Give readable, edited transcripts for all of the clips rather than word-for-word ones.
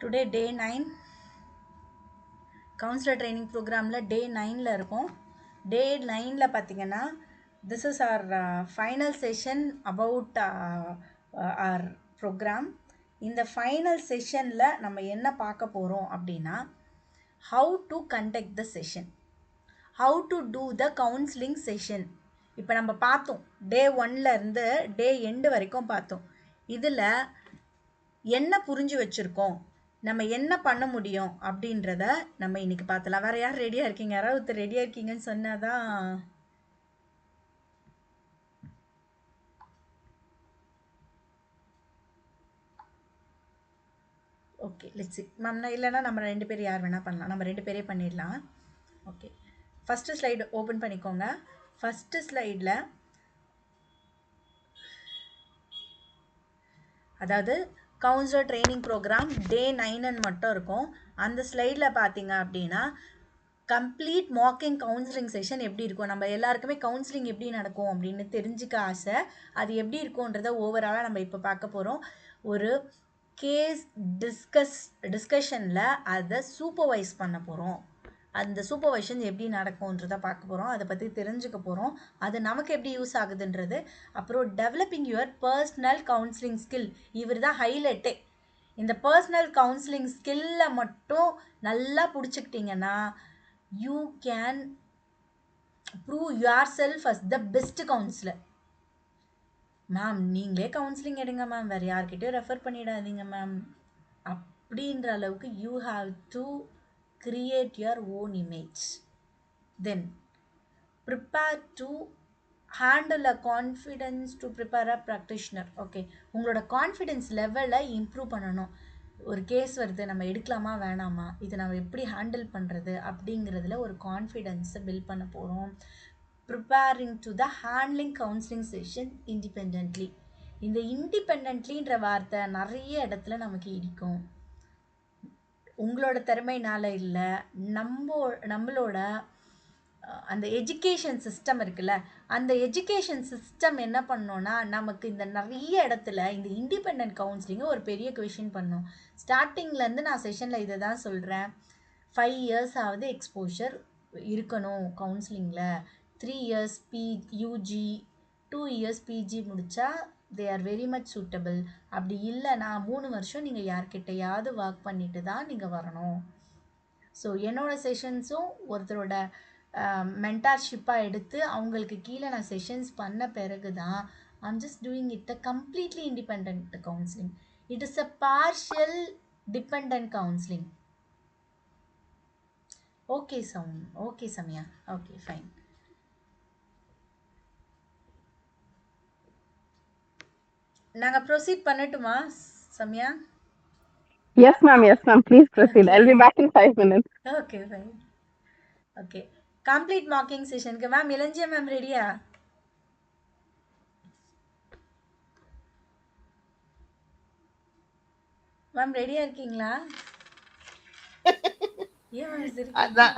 Today டே 9 councillor training ப்ரோக்ராமில் டே 9ல் இருக்கும். Day 9ல் பார்த்தீங்கன்னா this is our final session about our programme. இந்த ஃபைனல் செஷனில் நம்ம என்ன பார்க்க போகிறோம் அப்படின்னா, how to conduct the session, how to do the counselling session. இப்போ நம்ம பார்த்தோம், டே 1லேருந்து டே எண்டு வரைக்கும் பார்த்தோம். இதில் என்ன புரிஞ்சு வச்சுருக்கோம், நம்ம என்ன பண்ண முடியும் அப்படின்றத நம்ம இன்னைக்கு பார்த்தலாம். வேறு யார் ரெடியாக இருக்கீங்க? யாராவது ஒருத்தர் ரெடியாக இருக்கீங்கன்னு சொன்னாதான். Okay, let's see ma'am. இல்லைன்னா நம்ம 2 பேர் யார் வேணால் பண்ணலாம். நம்ம 2 பேரே பண்ணிடலாம். ஓகே, ஃபஸ்ட்டு ஸ்லைடு ஓப்பன் பண்ணிக்கோங்க. ஃபஸ்ட்டு ஸ்லைடில் அதாவது கவுன்சிலர் ட்ரைனிங் ப்ரோக்ராம் டே 9 மட்டும் இருக்கும். அந்த ஸ்லைடில் பார்த்தீங்க அப்படின்னா கம்ப்ளீட் மாக்கிங் கவுன்சிலிங் செஷன் எப்படி இருக்கும், நம்ம எல்லாருக்குமே கவுன்சிலிங் எப்படி நடக்கும் அப்படின்னு தெரிஞ்சுக்க ஆசை. அது எப்படி இருக்கும்ன்றத ஓவராலாக நம்ம இப்போ பார்க்க போகிறோம். ஒரு கேஸ் டிஸ்கஷனில் அதை சூப்பர்வைஸ் பண்ண போகிறோம். அந்த சூப்பர்வைஷன் எப்படி நடக்கும்ன்றதை பார்க்க போகிறோம். அதை பற்றி தெரிஞ்சுக்க போகிறோம். அது நமக்கு எப்படி யூஸ் ஆகுதுன்றது. அப்புறம் developing your personal counselling skill. இவர் தான் ஹைலைட்டே. இந்த பர்சனல் கவுன்சிலிங் ஸ்கில்லை மட்டும் நல்லா பிடிச்சிக்கிட்டிங்கன்னா you can prove yourself as the best counselor. Ma'am நீங்களே கவுன்சிலிங் எடுங்க மேம், வேறு யார்கிட்டயும் ரெஃபர் பண்ணிடாதீங்க மேம் அப்படின்ற அளவுக்கு you have to create your own image. Then prepare to handle a confidence to prepare a practitioner. Okay, உங்களோட confidence லெவலை improve பண்ணணும். ஒரு கேஸ் வருது, நம்ம எடுக்கலாமா வேணாமா, இதை நம்ம எப்படி ஹேண்டில் பண்ணுறது அப்படிங்கிறதுல ஒரு கான்ஃபிடென்ஸை பில்ட் பண்ண போகிறோம். Preparing to the handling counselling session independently. இந்த இண்டிபெண்ட்லின்ற வார்த்தை நிறைய இடத்துல நமக்கு இடிக்கும். உங்களோட திறமையினால இல்லை, நம்மளோட அந்த எஜுகேஷன் சிஸ்டம் இருக்குல்ல, அந்த எஜுகேஷன் சிஸ்டம் என்ன பண்ணோன்னா நமக்கு இந்த நிறைய இடத்துல இந்த இண்டிபெண்ட் கவுன்சிலிங்கை ஒரு பெரிய கொஷின் பண்ணோம். ஸ்டார்டிங்லேருந்து நான் செஷனில் இதை தான் சொல்கிறேன். 5 years ஆகுது எக்ஸ்போஷர் இருக்கணும் கவுன்சிலிங்கில். 3 years யூஜி, 2 years பிஜி முடித்தா they are very much suitable. அப்படி இல்லைனா 3 வருஷம் நீங்கள் யார்கிட்டையாவது ஒர்க் பண்ணிட்டு தான் நீங்கள் வரணும். ஸோ என்னோடய செஷன்ஸும் ஒருத்தரோட மென்டார்ஷிப்பாக எடுத்து அவங்களுக்கு கீழே நான் செஷன்ஸ் பண்ண பிறகு தான் I'm just doing it a completely independent counselling. It is a partial dependent counselling. Okay okay Samaya, okay fine. நாங்கள் ப்ரொசீட் பண்ணட்டுமா Samaya? Yes ma'am, please proceed. I'll be back in 5 minutes. Okay, fine. Okay, complete mocking session க்கு ma'am இளஞ்சியா ma'am ரெடியா? Ma'am ரெடியா இருக்கீங்களா? ஏன் ma'am சிரிக்கிறீங்க?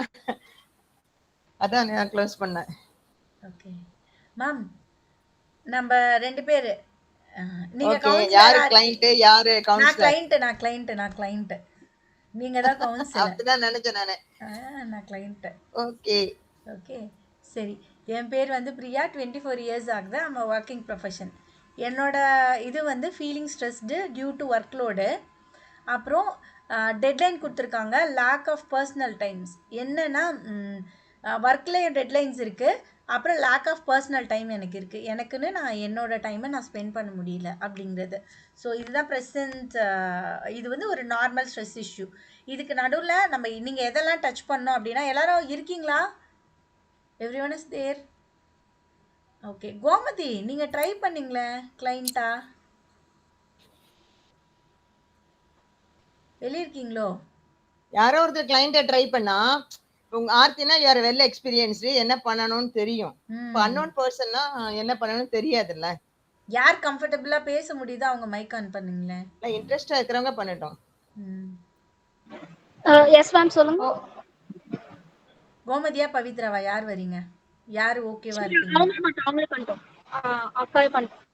அதான் நான் க்ளோஸ் பண்ணேன். ஓகே மேம், நம்ம 2 பேர் நீங்க ஓகே, கவுன்சிலர். யாரு கிளையண்ட் யாரு கவுன்சிலர்? நான் கிளையண்ட் நீங்க தான் கவுன்சிலர். அப்படிதான் நினைச்சேன் நானு. நான் கிளையண்ட். ஓகே ஓகே சரி. என் பேர் வந்து பிரியா, 24 years ஆகுது. I'm working profession. என்னோட இது வந்து feeling stressed due to workload. அப்புறம் டெட்லைன் கொடுத்துருக்காங்க, லேக் ஆஃப் பர்சனல் டைம்ஸ். என்னென்னா ஒர்க்லேயே டெட்லைன்ஸ் இருக்குது, அப்புறம் லேக் ஆஃப் பர்சனல் டைம் எனக்கு இருக்குது. எனக்குன்னு நான் என்னோடய டைமை நான் ஸ்பெண்ட் பண்ண முடியல அப்படிங்கிறது. ஸோ இதுதான் ப்ரெசன்ட். இது வந்து ஒரு நார்மல் ஸ்ட்ரெஸ் இஷ்யூ. இதுக்கு நடுவில் நம்ம நீங்கள் எதெல்லாம் டச் பண்ணோம் அப்படின்னா, எல்லோரும் இருக்கீங்களா? Everyone is there? Okay, Gomathi நீங்கள் ட்ரை பண்ணீங்களே கிளைண்ட்டா, வெளியே இருக்கீங்களோ? யாரோ ஒருத்தர் கிளைண்ட்டை ட்ரை பண்ணா, உங்க ஆர்த்தினா யார் வெல் எக்ஸ்பீரியன்ஸ்டு, என்ன பண்ணணும்னு தெரியும். இப்போ அன்னோன் பர்சன்னா என்ன பண்ணணும்னு தெரியாதுல்ல. யார் கம்ஃபர்டபுளா பேச முடியுதோ அவங்க மைக் ஆன் பண்ணுங்களேன். இன்ட்ரெஸ்டா இருக்கிறவங்க பண்ணட்டும். எஸ் மேம் சொல்லுங்க. கோமதியா பவித்ராவா யார் வரீங்க? யார் ஓகேவா இருக்கீங்க? அவங்களே பண்ணிட்டோம். அக்காவே பண்ணிட்டோம்.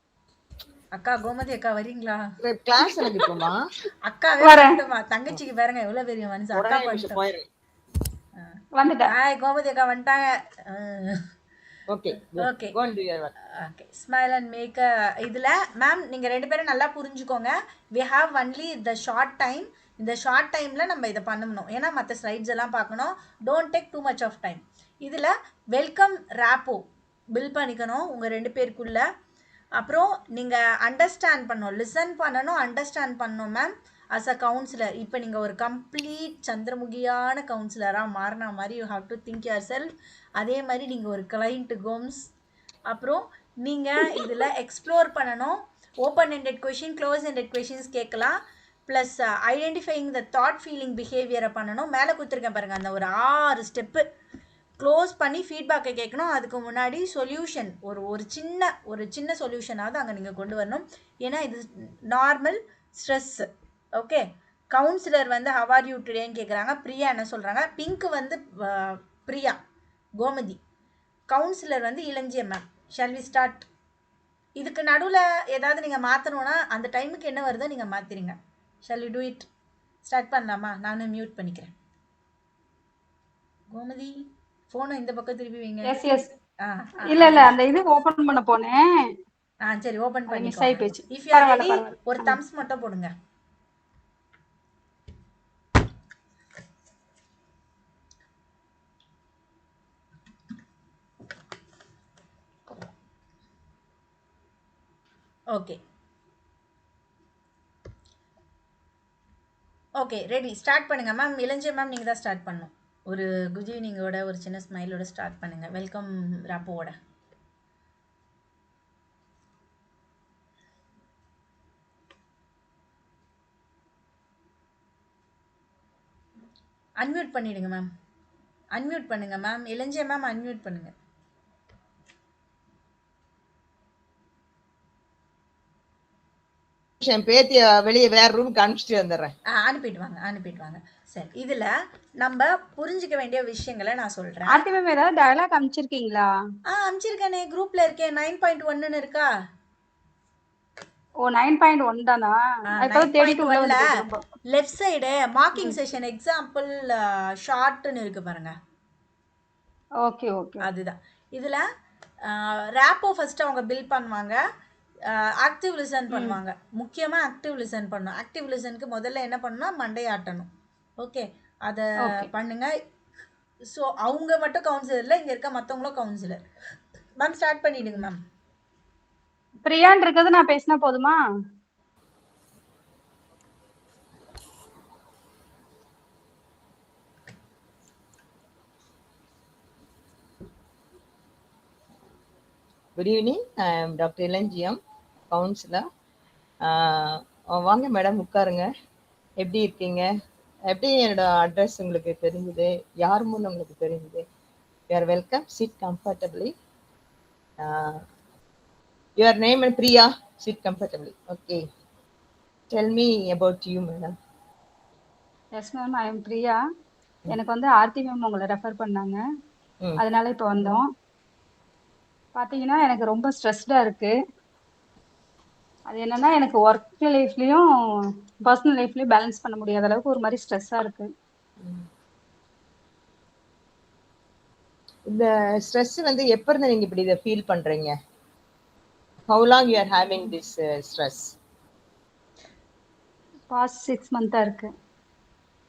அக்கா கோமதி அக்கா வரீங்களா? கிளாஸ் எனக்கு இப்போமா அக்காவே வரட்டுமா? தங்கச்சிக்கு பாருங்க எவ்வளவு பெரிய மனசு. அக்கா பண்ணிட்டோம். போயிரு. வந்துட்டேன். ஹாய் கோமதி அக்கா வந்துட்டாங்க. Okay okay go and do your work. Okay smile and make இதில் மேம் நீங்கள் 2 பேரும் நல்லா புரிஞ்சுக்கோங்க. We have only the short time. இந்த ஷார்ட் டைமில் நம்ம இதை பண்ணணும். ஏன்னா மற்ற ஸ்லைட்ஸ் எல்லாம் பார்க்கணும். Don't take too much of time. இதில் வெல்கம் ரேப்போ பில் பண்ணிக்கணும் உங்கள் 2 பேருக்குள்ள. அப்புறம் நீங்கள் அண்டர்ஸ்டாண்ட் பண்ணணும், லிசன் பண்ணணும், அண்டர்ஸ்டாண்ட் பண்ணணும் மேம். அஸ் அ கவுன்சிலர் இப்போ நீங்கள் ஒரு கம்ப்ளீட் சந்திரமுகியான கவுன்சிலராக மாறின மாதிரி you have to think your self. அதே மாதிரி நீங்கள் ஒரு கிளைண்ட் கோம்ஸ். அப்புறம் நீங்கள் இதில் எக்ஸ்ப்ளோர் பண்ணணும். Open ended question, close ended questions கேட்கலாம். Plus identifying the thought feeling பிஹேவியரை பண்ணணும். மேலே கொடுத்துருக்கேன் பாருங்கள், அந்த ஒரு 6 ஸ்டெப்பு க்ளோஸ் பண்ணி ஃபீட்பேக்கை கேட்கணும். அதுக்கு முன்னாடி சொல்யூஷன் ஒரு சின்ன சொல்யூஷனாவது அங்கே நீங்கள் கொண்டு வரணும். ஏன்னா இது நார்மல் ஸ்ட்ரெஸ்ஸு. ஓகே, கவுன்சிலர் வந்து ஹவ் ஆர் யூ டுடேன்னு கேட்குறாங்க. பிரியா என்ன சொல்கிறாங்க? பிங்க்கு வந்து பிரியா, கோமதி. கவுன்சிலர் வந்து Ilanjiyam ma'am. Shall we start? இதுக்கு நடுவில் ஏதாவது நீங்கள் மாற்றணுன்னா அந்த டைமுக்கு என்ன வருதோ நீங்கள் மாற்றிடுங்க. Shall we do it? Start பண்ணலாமா? நானும் மியூட் பண்ணிக்கிறேன். கோமதி ஃபோனை இந்த பக்கம் திருப்பி வைங்க. Yes yes. இல்ல இல்ல, அந்த இது ஓபன் பண்ண போனேன். சரி, ஓபன் பண்ணி மிஸ் ஆயி போச்சு. இஃப் யூ ஆர் ரெடி ஒரு தம்ஸ் மட்டும் போடுங்க. ஓகே ஓகே ரெடி, ஸ்டார்ட் பண்ணுங்க மேம். இளஞ்சியம் மேம் நீங்கள் தான் ஸ்டார்ட் பண்ணணும். ஒரு குட் ஈவினிங்கோட ஒரு சின்ன ஸ்மைலோட ஸ்டார்ட் பண்ணுங்க. வெல்கம் ராப்போவோட. அன்மியூட் பண்ணிடுங்க மேம். அன்மியூட் பண்ணுங்க மேம். இளஞ்சியம் மேம் அன்மியூட் பண்ணுங்க. என் பேத்திய வெளியே வேற ரூமுக்கு அனுப்பிச்சிட்டு வந்துடுறேன். அனுப்பிட்டு வாங்க. சரி, இதுல நம்ம புரிஞ்சுக்க வேண்டிய விஷயங்களை நான் சொல்றேன். ஆர்த்தி மேம் ஏதாவது டயலாக் அனுப்பிச்சிருக்கீங்களா? அனுப்பிச்சிருக்கேனே, குரூப்ல இருக்கேன். 9.1 இருக்கா? ஓ 9.1 தானா? இப்ப தேடிட்டு உள்ள வந்து left side marking session example ஷார்ட்னு இருக்கு பாருங்க. ஓகே ஓகே, அதுதான். இதுல ரேப்போ ஃபர்ஸ்ட் அவங்க பில் பண்ணுவாங்க. ஆக்டிவ் லிசன் பண்ணுவாங்க. முக்கியமா ஆக்டிவ் லிசன் பண்ணணும். ஆக்டிவ் லிசனுக்கு முதல்ல என்ன பண்ணணும்னா மண்டை ஆட்டணும். ஓகே, அதை பண்ணுங்க. ஸோ அவங்க மட்டும் கவுன்சிலர் இல்லை, இங்கே இருக்க மற்றவங்களும் கவுன்சிலர். மேம் ஸ்டார்ட் பண்ணிடுங்க மேம். பிரியான் இருக்கிறது நான் பேசினா போதுமா? Good evening, I am doctor Ilanchiyam, counsellor. வாங்க மேடம், உட்காருங்க. எப்படி இருக்கீங்க? எப்படி என்னோட அட்ரஸ் உங்களுக்கு தெரிஞ்சுது? யார் முன்னு உங்களுக்கு தெரிஞ்சுது? You are welcome, sit comfortably. Your name and Priya, sit comfortably. Okay, tell me about you madam. Yes ma'am, I am Priya. எனக்கு வந்து ஆர்த்தி மேம் உங்களை ரெஃபர் பண்ணாங்க, அதனால இப்போ வந்தோம். பார்த்தீங்கன்னா எனக்கு ரொம்ப ஸ்ட்ரெஸ்டாக இருக்கு. அது என்னன்னா, எனக்கு ஒர்க் லைஃப்லயும் பர்சனல் லைஃப்லயும் பேலன்ஸ் பண்ண முடியாத அளவுக்கு ஒரு மாதிரி ஸ்ட்ரெஸ்ஸா இருக்கு. இந்த ஸ்ட்ரெஸ் வந்து எப்ப இருந்து நீங்க இப்படி இத ஃபீல் பண்றீங்க? How long you are having this stress? Past 6 months இருக்கு.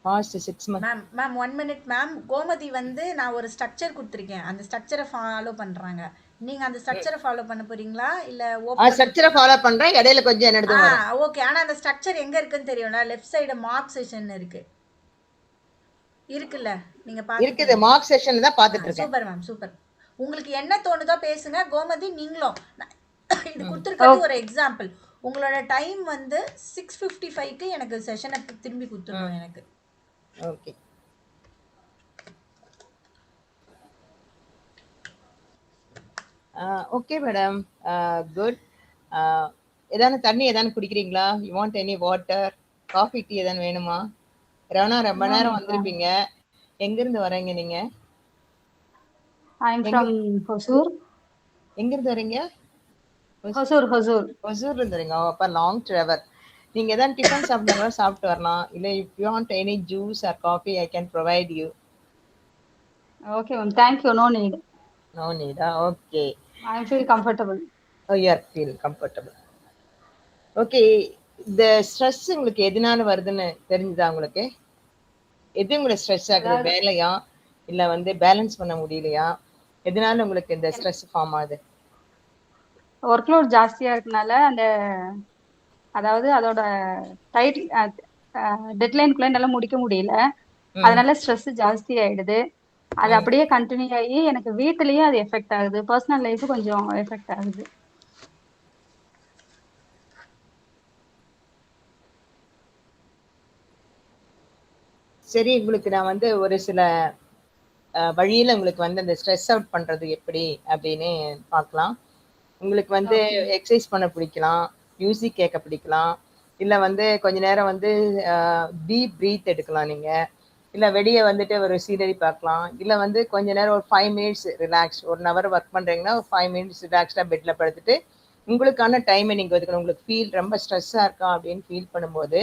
Past 6 months. Ma'am 1 minute ma'am. Gomathi வந்து நான் ஒரு ஸ்ட்ரக்சர் கொடுத்துருக்கேன், அந்த ஸ்ட்ரக்சரை ஃபாலோ பண்றாங்க. நீங்க அந்த ஸ்ட்ரக்சரை ஃபாலோ பண்ண போறீங்களா இல்ல ஓபன்? ஸ்ட்ரக்சரை ஃபாலோ பண்றேன், இடையில கொஞ்சம் என்ன எடுத்து வரும். ஓகே, ஆனா அந்த ஸ்ட்ரக்சர் எங்க இருக்குன்னு தெரியும்ல? லெஃப்ட் சைடு மார்க் செஷன் இருக்குல்ல, நீங்க பாத்து. இருக்குது, மார்க் செஷன்ல தான் பாத்துட்டு இருக்கேன். Super ma'am, super. உங்களுக்கு என்ன தோணுதோ பேசுங்க. கோமதி நீங்களும் இது கொடுத்துருக்கிறது ஒரு எக்ஸாம்பிள். உங்களோட டைம் வந்து 6:55க்கு எனக்கு செஷனை திரும்பி கொடுத்துருவோம் எனக்கு. Okay, okay madam, good. ஏதான தண்ணி ஏதான குடிக்கிறீங்களா? You want any water, coffee, tea ஏதான வேணுமா? ரொம்ப நேரம் வந்திருப்பீங்க. எங்க இருந்து வரீங்க நீங்க? I am from Hosur. எங்க இருந்து வரீங்க? ஹொசூர் ஹொசூர். ஒசூர்ல இருந்துறீங்க. அப்ப லாங் டிராவல். நீங்க ஏதாவது டிஃபன் சாப்பிடுறதா சாப்பிட்டு வரலாம். இல்ல if you want any juice or coffee I can provide you. Okay ma'am, thank you. No need. No நீடா? Okay. I feel comfortable. Oh you are feel comfortable. Okay. இந்த ஸ்ட்ரெஸ் உங்களுக்கு எதனால வருதுன்னு தெரிஞ்சுதா உங்களுக்கு? எது உங்களுக்கு ஸ்ட்ரெஸ் ஆகுது? அதாவது வேலையா இல்ல வந்து பேலன்ஸ் பண்ண முடியலையா? எதனால உங்களுக்கு இந்த ஸ்ட்ரெஸ் ஃபார்ம் ஆகுது? ஒர்க் லோட் ஜாஸ்தியா இருக்கனால அந்த அதாவது அதோட டைட்டில் டெட்லைனுக்குள்ள என்னால முடிக்க முடியல. ம். அதனால ஸ்ட்ரெஸ் ஜாஸ்தி ஆயிடுது. அது ம். அப்படியே கண்டினியூ ஆகி எனக்கு வீட்டுலயும் அது எஃபெக்ட் ஆகுது. பர்சனல் லைஃப் கொஞ்சம் எஃபெக்ட் ஆகுது. சரி, உங்களுக்கு நான் வந்து ஒரு சில வழியில உங்களுக்கு வந்து அந்த ஸ்ட்ரெஸ் அவுட் பண்றது எப்படி அப்படின்னு பார்க்கலாம். உங்களுக்கு வந்து ஓகே. எக்ஸசைஸ் பண்ண பிடிக்கலாம், மியூசிக் கேட்க பிடிக்கலாம், இல்ல வந்து கொஞ்ச நேரம் வந்து டீப் பிரீத் எடுக்கலாம் நீங்க. இல்ல வெளிய வந்துட்டு ஒரு சீனரி பார்க்கலாம். இல்ல வந்து கொஞ்ச நேரம் ஒரு 5 மினிட்ஸ் ரிலாக்ஸ். 1 ஹவர் ஒர்க் பண்றீங்கன்னா, ஒரு 5 மினிட்ஸ் ரிலாக்ஸ்டா பெட்ல படுத்துட்டு, உங்களுக்கான டைமை நீங்க ஒதுக்கணும். உங்களுக்கு ரொம்ப ஸ்ட்ரெஸ்ஸா இருக்கா அப்படின்னு ஃபீல் பண்ணும்போது,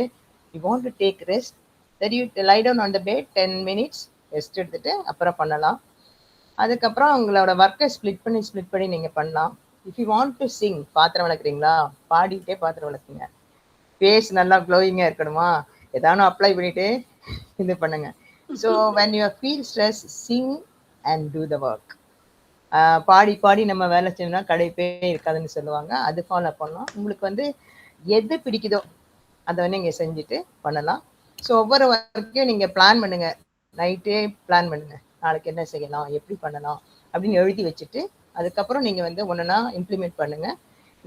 you want to take rest. Then you lie down on the bed 10 minutes rest எடுத்துட்டு அப்புறம் பண்ணலாம். அதுக்கப்புறம் உங்களோட ஒர்க்கை ஸ்ப்ளிட் பண்ணி நீங்க பண்ணலாம். If you want to Singh, பாத்திரம் விளக்குறீங்களா, பாடிட்டே பாத்திரம் விளக்குங்க. ஃபேஸ் நல்லா க்ளோயிங்கா இருக்கணுமா, ஏதானும் அப்ளை பண்ணிட்டு இது பண்ணுங்க. So when you feel stress, sing and do the work. Body body நம்ம வேலை செய்யணும்னா கடைப்பே இருக்காதுன்னு சொல்லுவாங்க. அது ஃபாலோ பண்ணலாம். உங்களுக்கு வந்து எது பிடிக்குதோ அதை வந்து நீங்க செஞ்சுட்டு பண்ணலாம். ஸோ ஒவ்வொரு ஒர்க்கையும் நீங்க பிளான் பண்ணுங்க. நைட்டே பிளான் பண்ணுங்க, நாளைக்கு என்ன செய்யலாம், எப்படி பண்ணலாம் அப்படின்னு எழுதி வச்சுட்டு அதுக்கப்புறம் நீங்க வந்து ஒன்றுனா இம்ப்ளிமெண்ட் பண்ணுங்க.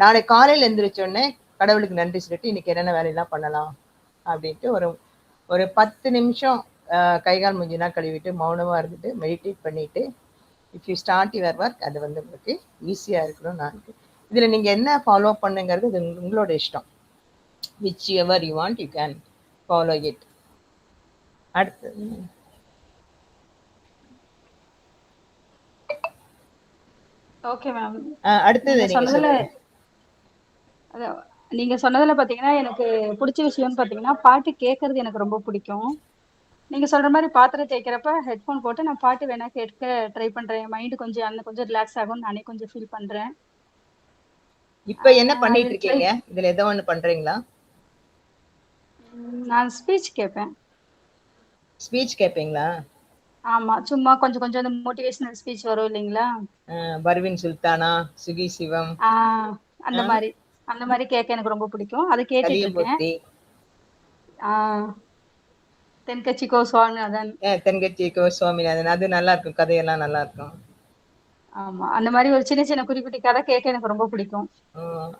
நாளைக்கு காலையில் எழுந்திரிச்சோடனே கடவுளுக்கு நன்றி சொல்லிட்டு இன்னைக்கு என்னென்ன வேலையெல்லாம் பண்ணலாம் அப்படின்ட்டு ஒரு ஒரு 10 நிமிஷம் கைகால் மூஞ்சினா கழுவிட்டு மௌனமாக இருந்துட்டு மெடிடேட் பண்ணிட்டு if you start your work, அது வந்து உங்களுக்கு ஈஸியாக இருக்கணும். நான் இதில் நீங்கள் என்ன ஃபாலோ பண்ணுங்கிறது இது உங்களோட இஷ்டம். Which ever you want you can follow it. அடுத்தது ஓகே மேம். அடுத்தது நீங்க நீங்க சொன்னதுல சொல்லுங்க. நீங்க சொன்னதுல பாத்தீங்கன்னா எனக்கு பிடிச்ச விஷயம்னு பாத்தீங்கன்னா பாட்டு கேட்கறது எனக்கு ரொம்ப பிடிக்கும். நீங்க சொல்ற மாதிரி பாத்திரம் தேய்க்கிறப்ப ஹெட்ஃபோன் போட்டு நான் பாட்டு வேணா கேட்க ட்ரை பண்றேன். என் மைண்டு கொஞ்சம் அந்த கொஞ்சம் ரிலாக்ஸ் ஆகும், நானே கொஞ்சம் ஃபீல் பண்றேன். இப்போ என்ன ஐ பண்ணிட்டு வில் ட்ரை. இருக்கீங்க? இதுல ஏதோ ஒன்று பண்றீங்களா? நான் ஸ்பீச் கேட்பேன். ஸ்பீச் கேட்பீங்களா? ஆமா, சும்மா கொஞ்சம் கொஞ்சம் அந்த மோட்டிவேஷனல் ஸ்பீச் வரும் இல்லைங்களா? பர்வீன் சுல்தானா, சுகி சிவம், அந்த மாதிரி அந்த மாதிரி கேட்க எனக்கு ரொம்ப பிடிக்கும். அதை கேட்டுட்டு இருக்கேன். கலியமூர்த்தி, தென்கட்சி கோ சுவாமிநாதன். தென்கட்சி கோ சுவாமிநாதன், அது நல்லா இருக்கும், கதையெல்லாம் நல்லா இருக்கும். ஆமா, அந்த மாதிரி ஒரு சின்ன சின்ன குட்டி குட்டி கதை கேட்க எனக்கு ரொம்ப பிடிக்கும்.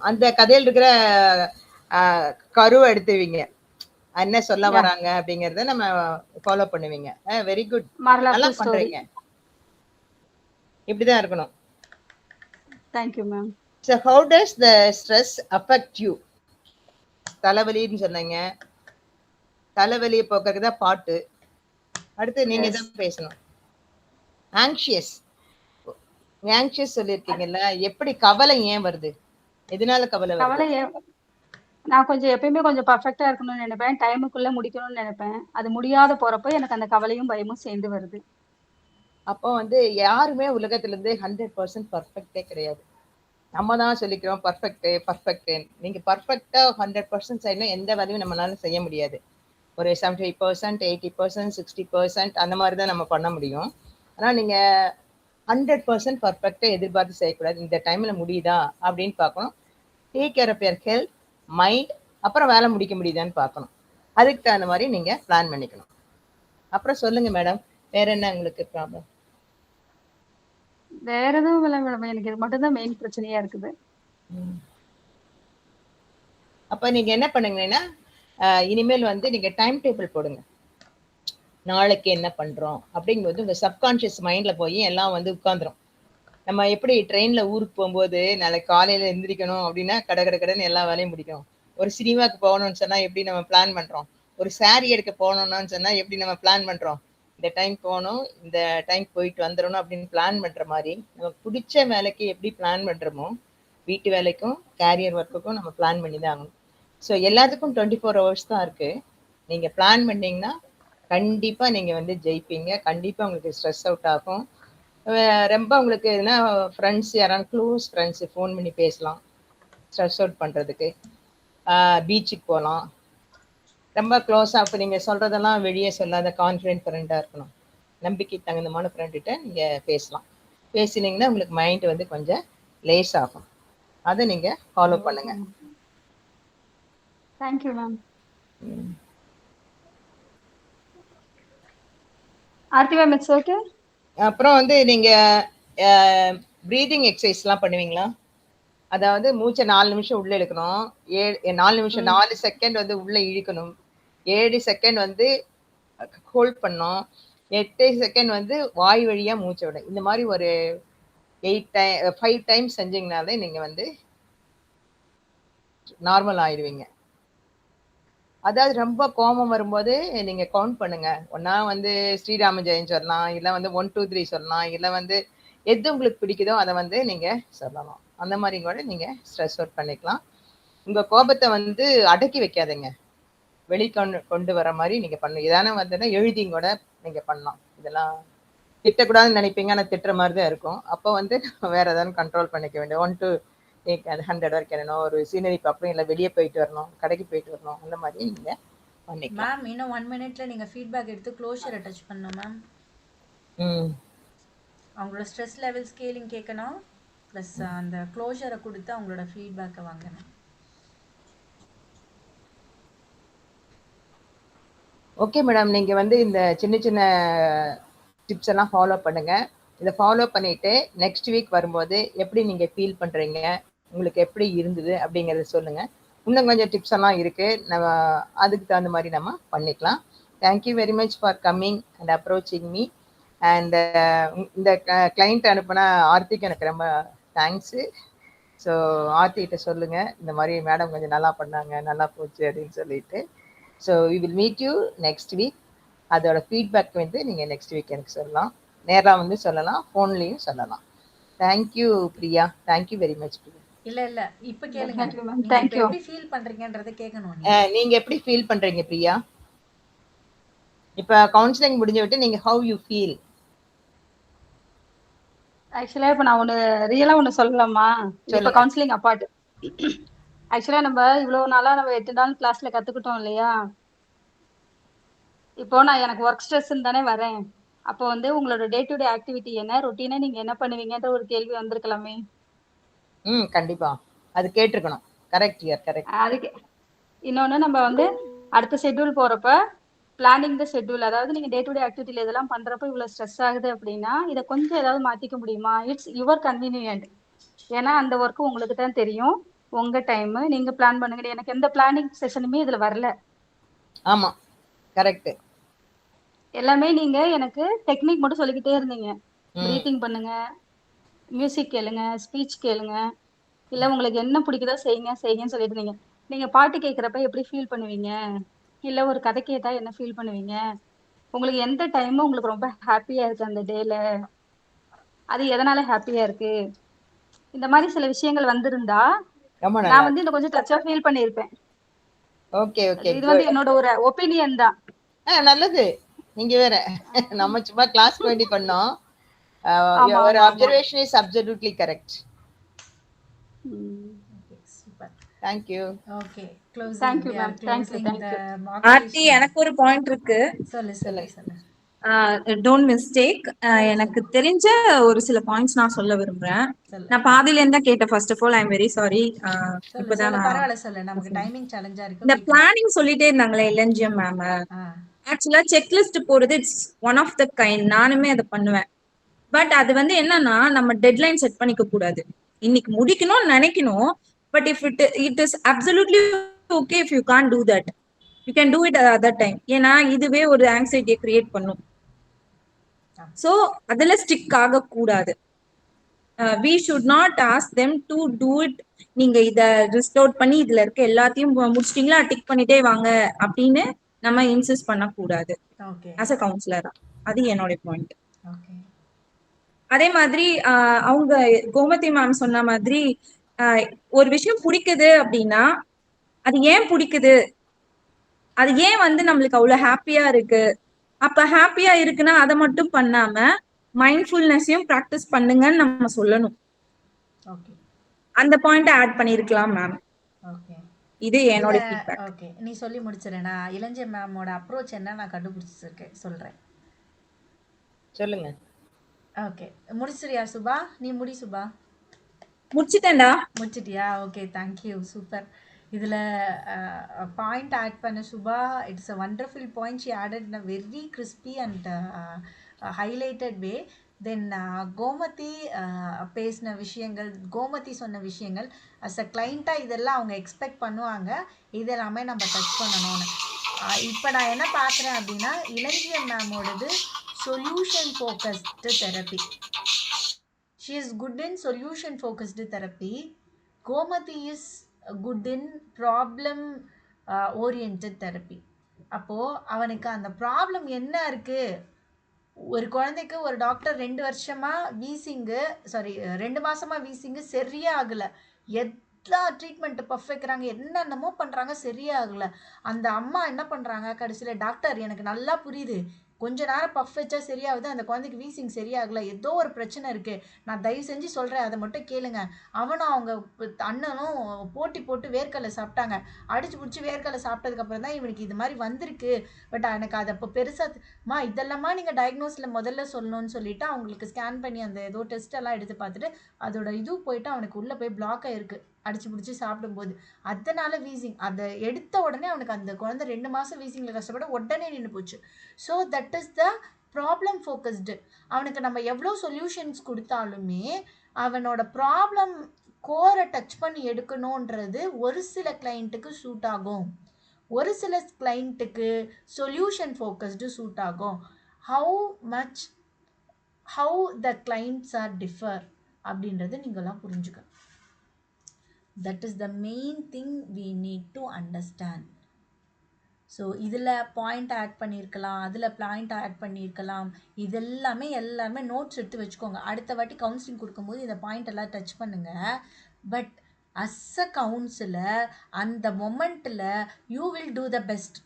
அந்த கதையில் இருக்கிற கருவை எடுத்துவீங்க, என்ன சொல்ல வராங்க அப்படிங்கறத நம்ம ஃபாலோ பண்ணுவீங்க. வெரி குட், நல்லா பண்றீங்க. இப்படிதான் இருக்கணும். Thank you ma'am. So how does the stress affect you? தலைவலின்னு சொன்னீங்க, தலைவலியை போக்குறதுக்கு தான் பாட்டு. அடுத்து நீங்க தான் பேசணும். ஆங்ஷியஸ் சொல்லியிருக்கீங்கல்ல, எப்படி கவலை ஏன் வருது, எதனால கவலை வருது? நான் கொஞ்சம் எப்பயுமே கொஞ்சம் பர்ஃபெக்டா இருக்கணும்னு நினைப்பேன், டைமுக்குள்ள முடிக்கணும்னு நினைப்பேன். அது முடியாத போறப்ப எனக்கு அந்த கவலையும் பயமும் சேர்ந்து வருது. அப்போ வந்து யாருமே உலகத்துல இருந்து 100% பர்ஃபெக்டே கிடையாது. நம்ம தான் சொல்லிக்கிறோம் பர்ஃபெக்ட். நீங்க பர்ஃபெக்டா 100% செய்யணும், எந்த வேலையும் நம்மளால செய்ய முடியாது. ஒரு 75%, 80%, 60% அந்த மாதிரி தான் நம்ம பண்ண முடியும். ஆனா நீங்க 100% பர்ஃபெக்டா எதிர்பார்த்து செய்யக்கூடாது. இந்த டைம்ல முடியுதா அப்படின்னு பார்க்கணும். Take care of your health, mind, அப்புறம் வேலை முடிக்க முடியுதான்னு பார்க்கணும். அதுக்கு தகுந்த மாதிரி நீங்க பிளான் பண்ணிக்கணும். அப்புறம் சொல்லுங்க மேடம், வேற என்ன உங்களுக்கு ப்ராப்ளம்? வேற எதுவும் இல்லை மேடம், எனக்கு இது மட்டும் தான் மெயின் பிரச்சனையா இருக்குது. அப்ப நீங்க என்ன பண்ணுங்கன்னா, இனிமேல் வந்து நீங்க டைம் டேபிள் போடுங்க. நாளைக்கு என்ன பண்றோம் அப்படிங்கும்போது உங்க சப்கான்ஷியஸ் மைண்ட்ல போய் எல்லாம் வந்து உட்கார்ந்துரும். நம்ம எப்படி ட்ரெயின்ல ஊருக்கு போகும்போது நாளைக்கு காலையில எந்திரிக்கணும் அப்படின்னா கடன்னு எல்லா வேலையும் முடிக்கணும். ஒரு சினிமாக்கு போகணும்னு சொன்னா எப்படி நம்ம பிளான் பண்றோம், ஒரு சாரி எடுக்க போகணும்னு சொன்னா எப்படி நம்ம பிளான் பண்றோம், இந்த டைம் போகணும், இந்த டைம் போயிட்டு வந்துடணும் அப்படின்னு பிளான் பண்ற மாதிரி நமக்கு பிடிச்ச வேலைக்கு எப்படி பிளான் பண்றோமோ வீட்டு வேலைக்கும் கேரியர் ஒர்க்குக்கும் நம்ம பிளான் பண்ணி தான் ஆகணும். ஸோ எல்லாத்துக்கும் 24 ஹவர்ஸ் தான் இருக்குது. நீங்கள் பிளான் பண்ணிங்கன்னா கண்டிப்பாக நீங்கள் வந்து ஜெயிப்பீங்க. கண்டிப்பாக உங்களுக்கு ஸ்ட்ரெஸ் அவுட் ஆகும். ரொம்ப உங்களுக்கு எதுனா ஃப்ரெண்ட்ஸ் யாராவது க்ளோஸ் ஃப்ரெண்ட்ஸு ஃபோன் பண்ணி பேசலாம் ஸ்ட்ரெஸ் அவுட் பண்ணுறதுக்கு. பீச்சுக்கு போகலாம். ரொம்ப க்ளோஸாக இப்போ நீங்கள் சொல்கிறதெல்லாம் வெளியே சொல்லாத கான்ஃபிடென்ட் ஃப்ரெண்டாக இருக்கணும். நம்பிக்கை தகுந்தமான ஃப்ரெண்டுகிட்ட நீங்கள் பேசலாம். பேசினீங்கன்னா உங்களுக்கு மைண்ட் வந்து கொஞ்சம் லேஸ் ஆகும். அதை நீங்கள் ஃபாலோ பண்ணுங்கள். Thank you ma'am. Aarthi ma'am it's okay. அப்புறம் வந்து நீங்கள் ப்ரீதிங் எக்ஸசைஸ்லாம் பண்ணுவீங்களா? அதாவது மூச்சை 4 நிமிஷம் உள்ளே இழுக்கணும், 4 நிமிஷம் 4 செகண்ட் வந்து உள்ளே இழுக்கணும், 7 செகண்ட் வந்து ஹோல்ட் பண்ணணும், 8 செகண்ட் வந்து வாய் வழியாக மூச்சை விட. இந்த மாதிரி ஒரு 5 டைம்ஸ் செஞ்சீங்கனாலே நீங்கள் வந்து நார்மல் ஆயிடுவீங்க. அதாவது ரொம்ப கோபம் வரும்போது நீங்கள் கவுண்ட் பண்ணுங்க. ஒன்றா வந்து ஸ்ரீராம ஜெயம் சொல்லலாம், இல்லை வந்து 1 2 3 சொல்லலாம், இல்லை வந்து எது உங்களுக்கு பிடிக்குதோ அதை வந்து நீங்கள் சொல்லலாம். அந்த மாதிரி கூட நீங்கள் ஸ்ட்ரெஸ் அவுட் பண்ணிக்கலாம். உங்கள் கோபத்தை வந்து அடக்கி வைக்காதீங்க, கொண்டு வர மாதிரி நீங்கள் பண்ணணும். இதான வந்துன்னா எழுதிங்க கூட நீங்கள் பண்ணலாம். இதெல்லாம் திட்டக்கூடாதுன்னு நினைப்பீங்க, ஆனால் திட்டுற மாதிரி தான் இருக்கும். அப்போ வந்து வேற ஏதாவது கண்ட்ரோல் பண்ணிக்க வேண்டிய 1 to 100 வரைக்கும் என்னணும், ஒரு சீனரி பார்ப்போம், இல்லை வெளியே போயிட்டு வரணும், கடைக்கு போயிட்டு வரணும், அந்த மாதிரி நீங்கள் பண்ணிக்கலாம். மேம் இன்னும் 1 மினிட்ல நீங்கள் ஃபீட்பேக் எடுத்து க்ளோஷரை டச் பண்ணணும் மேம். அவங்களோட ஸ்ட்ரெஸ் லெவல் ஸ்கேலிங் கேட்கணும், ப்ளஸ் அந்த க்ளோஷரை கொடுத்து அவங்களோட ஃபீட்பேக்கை வாங்கணும். ஓகே மேடம், நீங்கள் வந்து இந்த சின்ன சின்ன டிப்ஸ் எல்லாம் ஃபாலோ பண்ணுங்கள். இதை ஃபாலோ பண்ணிவிட்டு நெக்ஸ்ட் வீக் வரும்போது எப்படி நீங்கள் ஃபீல் பண்ணுறீங்க, உங்களுக்கு எப்படி இருந்தது அப்படிங்கிறத சொல்லுங்கள். இன்னும் கொஞ்சம் டிப்ஸ் எல்லாம் இருக்குது, நம்ம அதுக்கு தகுந்த மாதிரி நம்ம பண்ணிக்கலாம். Thank you very much for coming and approaching me. And இந்த கிளைண்ட் அனுப்பின ஆர்த்திக்கு எனக்கு ரொம்ப தேங்க்ஸு. ஸோ ஆர்த்திகிட்ட சொல்லுங்கள், இந்த மாதிரி மேடம் கொஞ்சம் நல்லா பண்ணாங்க, நல்லா போச்சு அப்படின்னு சொல்லிட்டு. So we will meet you next week. அதோட ஃபீட்பேக் வந்து நீங்கள் நெக்ஸ்ட் வீக் எனக்கு சொல்லலாம், நேராக வந்து சொல்லலாம், ஃபோன்லேயும் சொல்லலாம். Thank you Priya, thank you very much Priya. இல்ல இப்போ கேளுங்க, தேங்க்யூ. எப்படி ஃபீல் பண்றீங்கன்றதை கேட்கணும். நீங்க எப்படி ஃபீல் பண்றீங்க பிரியா? இப்போ கவுன்சிலிங் முடிஞ்ச விட்டு நீங்க ஹவ் யூ ஃபீல்? ஆக்சுவலா இப்போ நான் ரியலா ஒன்று சொல்லலாமா? இப்போ கவுன்சிலிங் அப்பார்ட். ஆக்சுவலா நம்ம இவ்வளவு நாளா நம்ம 8 நாள் கிளாஸ்ல கத்துக்கிட்டோம் இல்லையா? இப்போ நான் எனக்கு ஒர்க் ஸ்ட்ரெஸ் தானே வரேன். அப்போ வந்து உங்களோட டே டு டே ஆக்டிவிட்டி என்ன, ரொட்டீனா நீங்க என்ன பண்ணுவீங்கன்ற ஒரு கேள்வி வந்திருக்கலாமே. கண்டிப்பா அது கேட்டிருக்கணும். Correct, you correct. அதுக்கு இன்னொன்னு, நம்ம வந்து அடுத்த ஷெட்யூல் போறப்ப பிளானிங் த ஷெட்யூல், அதாவது நீங்க டே டு டே ஆக்டிவிட்டில இதெல்லாம் பண்றப்ப இவ்வளவு ஸ்ட்ரெஸ் ஆகுது அப்படின்னா இதை கொஞ்சம் ஏதாவது மாத்திக்க முடியுமா? It's your convenient. ஏன்னா அந்த ஒர்க் உங்களுக்கு தான் தெரியும், உங்க டைம், நீங்க பிளான் பண்ணுங்க. எனக்கு எந்த பிளானிங் செஷனுமே இதுல வரல. ஆமா கரெக்ட். எல்லாமே நீங்க எனக்கு டெக்னிக் மட்டும் சொல்லிக்கிட்டே இருந்தீங்க. ப்ரீத்திங் பண்ணுங்க, மியூசிக் கேளுங்க, ஸ்பீச் கேளுங்க, இல்ல உங்களுக்கு என்ன பிடிக்குதோ செய்யுங்கன்னு சொல்லிட்டு இருந்தீங்க. நீங்க பாட்டு கேட்கறப்ப எப்படி ஃபீல் பண்ணுவீங்க, இல்ல ஒரு கதை கேட்டா என்ன ஃபீல் பண்ணுவீங்க, உங்களுக்கு எந்த டைமும் உங்களுக்கு ரொம்ப ஹாப்பியா இருக்கு அந்த டேல, அது எதனால ஹாப்பியா இருக்கு, இந்த மாதிரி சில விஷயங்கள் வந்திருந்தா நான் வந்து இந்த கொஞ்சம் டச்சா ஃபீல் பண்ணியிருப்பேன். ஓகே ஓகே, இது வந்து என்னோட ஒரு ஒப்பீனியன் தான். நல்லது. நீங்க வேற நம்ம சும்மா கிளாஸ் வேண்டி பண்ணோம். your observation is absolutely correct. Super, thank you. Okay close. thank you ma'am, thank you. Aarthi, எனக்கு ஒரு பாயிண்ட் இருக்கு. சொல்லு. Don't mistake. எனக்கு தெரிஞ்ச ஒரு சில பாயிண்ட்ஸ் நான் சொல்ல விரும்புறேன். நான் பாதியில இருந்தா கேட்டேன். First of all I am very sorry. இப்பதான் பரவாயில்ல, சொல்லு, நமக்கு டைமிங் சேலஞ்சா இருக்கு. இந்த பிளானிங் சொல்லிட்டே இருந்தாங்களே LNGM மேம், ஆக்சுவலா செக்லிஸ்ட் போறது it's one of the kind. நானுமே அதை பண்ணுவேன். பட் அது வந்து என்னன்னா, நம்ம டெட்லைன் செட் பண்ணிக்க கூடாது. இன்னைக்கு முடிக்கணும்னு நினைக்கணும். But if it is absolutely okay if you can't do that, you can do it other time. ஏன்னா இதுவே ஒரு ஆங்ஸைட்டியை கிரியேட் பண்ணும். ஸோ அதுல ஸ்டிக் ஆகக்கூடாது. we should not ask them to do it. நீங்க இத லிஸ்ட் அவுட் பண்ணி இதுல இருக்க எல்லாத்தையும் முடிச்சிட்டீங்களா, டிக் பண்ணிட்டே வாங்க அப்படின்னு நம்ம இன்சிஸ்ட் பண்ணக்கூடாது ஆஸ் அ கவுன்சிலரா. அது என்னோட பாயிண்ட். அதே மாதிரி அவங்க கோமதி மேம் சொன்ன மாதிரி ஒரு விஷயம் பிடிக்குது அப்படின்னா அது ஏன் பிடிக்குது, அது ஏன் வந்து நம்மளுக்கு அவ்வளவு ஹாப்பியா இருக்கு, அப்ப ஹாப்பியா இருக்குன்னா அதை மட்டும் பண்ணாம மைண்ட்ஃபுல்னஸையும் ப்ராக்டிஸ் பண்ணுங்கன்னு நம்ம சொல்லணும். ஓகே அந்த பாயிண்ட் ஆட் பண்ணிருக்கலாம் மேம். ஓகே இது இல்லை என்னோட ஃபீட்பேக். ஓகே நீ சொல்லி முடிச்சிடறேன். நான் இளஞ்சே மேமோட அப்ரோச் என்ன நான் கண்டுபிடிச்சிருக்கேன் சொல்கிறேன். சொல்லுங்க. ஓகே முடிச்சிரியா சுபா? நீ முடி சுபா. முடிச்சிட்டேன்டா. முடிச்சிட்டியா? Okay thank you super. இதில் பாயிண்ட் ஆட் பண்ண Subha, it's a wonderful point. She added in a very crispy and highlighted way. Then Gomathi பேசின விஷயங்கள், கோமதி சொன்ன விஷயங்கள் அஸ் அ கிளைண்ட்டாக இதெல்லாம் அவங்க எக்ஸ்பெக்ட் பண்ணுவாங்க, இதெல்லாமே நம்ம டச் பண்ணணும்னு. இப்போ நான் என்ன பார்க்குறேன் அப்படின்னா, இளஞ்சியம் மேமோடது solution focused therapy. She is good in solution focused therapy. Gomati is good in problem oriented therapy. அப்போ அவனுக்கு அந்த ப்ராப்ளம் என்ன இருக்கு, ஒரு குழந்தைக்கு ஒரு டாக்டர் 2 வருஷமா வீசிங்கு, சாரி 2 மாசமா வீசிங்கு சரியே ஆகல, எல்லா ட்ரீட்மெண்ட் பஃப் வைக்கிறாங்க, என்னென்னமோ பண்றாங்க, சரியே ஆகல. அந்த அம்மா என்ன பண்றாங்க, கடைசியில டாக்டர் எனக்கு நல்லா புரியுது, கொஞ்ச நேரம் பஃப் வச்சா சரியாகுது, அந்த குழந்தைக்கு வீசிங் சரியாகல, ஏதோ ஒரு பிரச்சனை இருக்கு, நான் தயவு செஞ்சு சொல்றேன் அதை மட்டும் கேளுங்க. அவனும் அவங்க அண்ணனும் போட்டி போட்டு வேர்க்கடலை சாப்பிட்டாங்க. அடிச்சு பிடிச்சி வேர்க்கடலை சாப்பிட்டதுக்கு அப்புறம் தான் இவனுக்கு இது மாதிரி வந்திருக்கு. பட் எனக்கு அதை இப்போ பெருசாக இதெல்லாமா நீங்கள் டயக்னோஸில் முதல்ல சொல்லணும்னு சொல்லிட்டு அவங்களுக்கு ஸ்கேன் பண்ணி அந்த ஏதோ டெஸ்ட் எல்லாம் எடுத்து பார்த்துட்டு அதோட இது போயிட்டு அவனுக்கு உள்ளே போய் பிளாக் ஆயிருக்கு அடிச்சு பிடிச்சி சாப்பிடும்போது. அதனால வீசிங் அதை எடுத்த உடனே அவனுக்கு அந்த குழந்தை 2 மாதம் வீசிங்கில் கஷ்டப்பட உடனே நின்று போச்சு. So that is the problem focused. அவனுக்கு நம்ம எவ்வளோ சொல்யூஷன்ஸ் கொடுத்தாலுமே அவனோட ப்ராப்ளம் கோரை டச் பண்ணி எடுக்கணுன்றது ஒரு சில கிளைண்ட்டுக்கு சூட் ஆகும், ஒரு சில கிளைண்ட்டுக்கு சொல்யூஷன் ஃபோக்கஸ்டு சூட் ஆகும். How the clients are differ அப்படின்றது நீங்களாம் புரிஞ்சுக்க. That is the main thing we need to understand. So இதில் பாயிண்ட் ஆட் பண்ணியிருக்கலாம், அதில் பாயிண்ட் ஆட் பண்ணியிருக்கலாம், எல்லாமே நோட்ஸ் எடுத்து வச்சுக்கோங்க. அடுத்த வாட்டி கவுன்சிலிங் கொடுக்கும்போது இந்த பாயிண்ட் எல்லாம் டச் பண்ணுங்கள். பட் அஸ் அ கவுன்சிலர் அந்த மொமெண்ட்டில் you will do the best.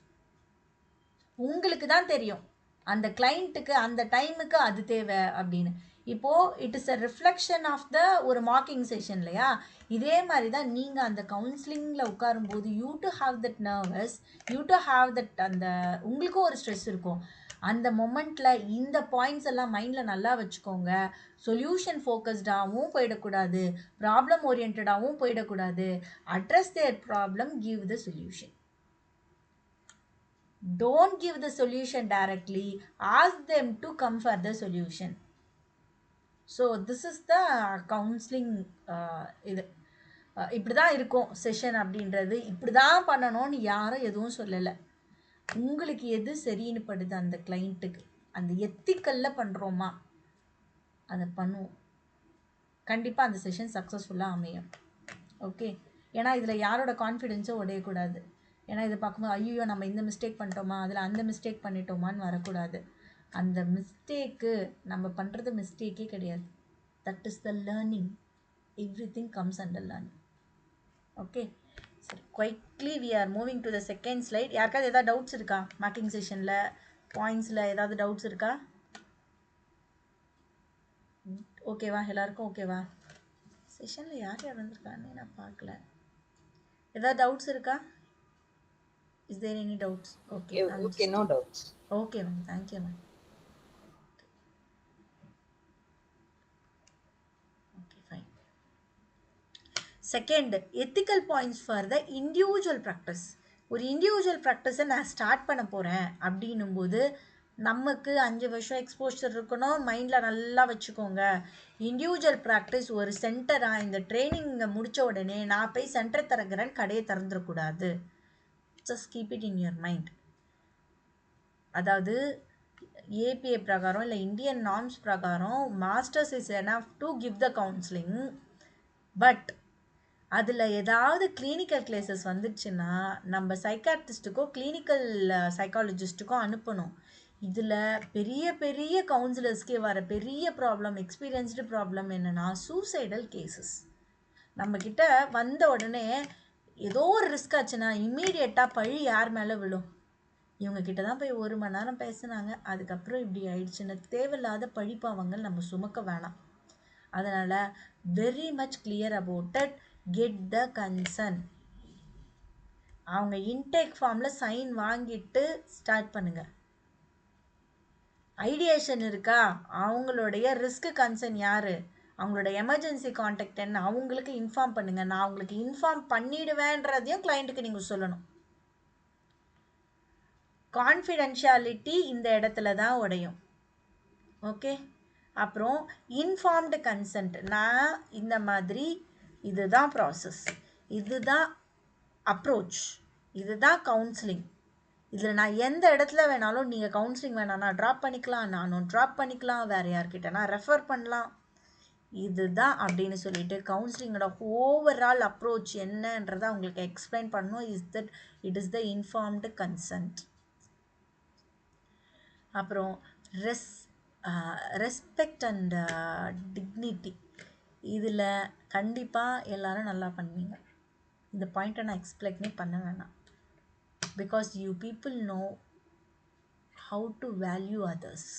உங்களுக்கு தான் தெரியும் அந்த கிளைண்ட்டுக்கு அந்த டைமுக்கு அது தேவை அப்படின்னு. இப்போது it is a reflection of the ஒரு மார்க்கிங் செஷன் இல்லையா? இதே மாதிரி தான் நீங்கள் அந்த கவுன்சிலிங்கில் உட்காரும்போது you to have that nervous, you to have that, அந்த உங்களுக்கும் ஒரு ஸ்ட்ரெஸ் இருக்கும். அந்த மொமெண்ட்டில் இந்த பாயிண்ட்ஸ் எல்லாம் மைண்டில் நல்லா வச்சுக்கோங்க. சொல்யூஷன் ஃபோக்கஸ்டாகவும் போயிடக்கூடாது, ப்ராப்ளம் ஓரியன்டாகவும் போயிடக்கூடாது. Address there problem, give the solution. Don't give the solution directly, ask them to come for the solution. So this is the counseling. இது இப்படி தான் இருக்கும் செஷன் அப்படின்றது, இப்படி தான் பண்ணணும்னு யாரும் எதுவும் சொல்லலை. உங்களுக்கு எது சரின்னு படுது அந்த கிளைண்ட்டுக்கு, அந்த எத்திக்கல்ல பண்ணுறோமா அதை பண்ணுவோம். கண்டிப்பாக அந்த செஷன் சக்ஸஸ்ஃபுல்லாக அமையும். ஓகே, ஏன்னா இதில் யாரோட கான்ஃபிடென்ஸும் உடையக்கூடாது. ஏன்னா இதை பார்க்கும்போது ஐயோ நம்ம இந்த மிஸ்டேக் பண்ணிட்டோமா, அதில் அந்த மிஸ்டேக் பண்ணிட்டோமான்னு வரக்கூடாது. அந்த மிஸ்டேக்கு நம்ம பண்ணுறது மிஸ்டேக்கே கிடையாது. That is the learning. Everything comes under learning. Okay, சரி, quickly we are moving to the second slide. யாருக்காவது ஏதாவது டவுட்ஸ் இருக்கா? மார்க்கிங் செஷனில் பாயிண்ட்ஸில் ஏதாவது டவுட்ஸ் இருக்கா? ஓகேவா? எல்லாருக்கும் ஓகேவா? செஷனில் யார் யார் வந்திருக்கான்னு நான் பார்க்கல. ஏதாவது டவுட்ஸ் இருக்கா? Is there any doubts? Okay. Okay, no doubts. Okay, ma'am. Thank you, ma'am. Okay, fine. Second, ethical points for the individual practice. ஒரு இண்டிவிஜுவல் ப்ராக்டிஸை நான் ஸ்டார்ட் பண்ண போகிறேன் அப்படின்னும் போது நமக்கு 5 வருஷம் எக்ஸ்போஷர் இருக்கணும், மைண்டில் நல்லா வச்சுக்கோங்க. இண்டிவிஜுவல் ப்ராக்டிஸ் ஒரு சென்டராக இந்த ட்ரைனிங்கை முடித்த உடனே நான் போய் சென்டர் திறக்கிறேன்னு கடையை திறந்துடக்கூடாது. Just keep it in your mind. அதாவது ஏபிஏ பிரகாரம் இல்லை இந்தியன் நார்ம்ஸ் பிரகாரம் masters is enough to give the counselling. But அதில் ஏதாவது கிளினிக்கல் கேசஸ் வந்துடுச்சுன்னா நம்ம சைக்காட்ரிஸ்ட்டுக்கோ கிளினிக்கல் சைக்காலஜிஸ்ட்டுக்கோ அனுப்பணும். இதில் பெரிய பெரிய கவுன்சிலர்ஸ்க்கே வர பெரிய ப்ராப்ளம், எக்ஸ்பீரியன்ஸ்டு ப்ராப்ளம் என்னென்னா சூசைடல் கேசஸ். நம்மக்கிட்ட வந்த உடனே ஏதோ ஒரு ரிஸ்க் ஆச்சுன்னா இம்மீடியட்டாக பழி யார் மேலே விழும்? இவங்க கிட்ட தான் போய் 1 மணி நேரம் பேசுனாங்க, அதுக்கப்புறம் இப்படி ஆயிடுச்சுன்னு தேவையில்லாத பழிப்பாவங்கள் நம்ம சுமக்க வேணாம். அதனால் very much clear about it. Get the concern. அவங்க இன்டேக் ஃபார்மில் சைன் வாங்கிட்டு ஸ்டார்ட் பண்ணுங்க. ஐடியேஷன் இருக்கா, அவங்களுடைய ரிஸ்க் கன்சர்ன் யார், அவங்களோட எமர்ஜென்சி கான்டாக்ட் என்ன, அவங்களுக்கு இன்ஃபார்ம் பண்ணுங்க. நான் அவங்களுக்கு இன்ஃபார்ம் பண்ணிடுவேன்றதையும் கிளைண்ட்டுக்கு நீங்கள் சொல்லணும். கான்ஃபிடென்ஷியாலிட்டி இந்த இடத்துல தான் உடையும். ஓகே. அப்புறம் இன்ஃபார்ம்டு கன்சென்ட். நான் இந்த மாதிரி இதுதான் ப்ராசஸ், இதுதான் அப்ரோச், இதுதான் கவுன்சிலிங். இதில் நான் எந்த இடத்துல வேணாலும் நீங்கள் கவுன்சிலிங் வேணாம்னா ட்ராப் பண்ணிக்கலாம், நானும் ட்ராப் பண்ணிக்கலாம், வேறு யார்கிட்டனா ரெஃபர் பண்ணலாம். இதுதான் அப்படின்னு சொல்லிட்டு கவுன்சிலிங்கோட ஓவரால் அப்ரோச் என்னன்றதை அவங்களுக்கு எக்ஸ்பிளைன் பண்ணணும். It is the informed consent. அப்புறம் ரெஸ்பெக்ட் அண்ட் டிக்னிட்டி. இதில் கண்டிப்பாக எல்லாரும் நல்லா பண்ணுவீங்க. இந்த பாயிண்ட்டை நான் எக்ஸ்பிளைனே பண்ண வேணாம். Because you people know how to value others.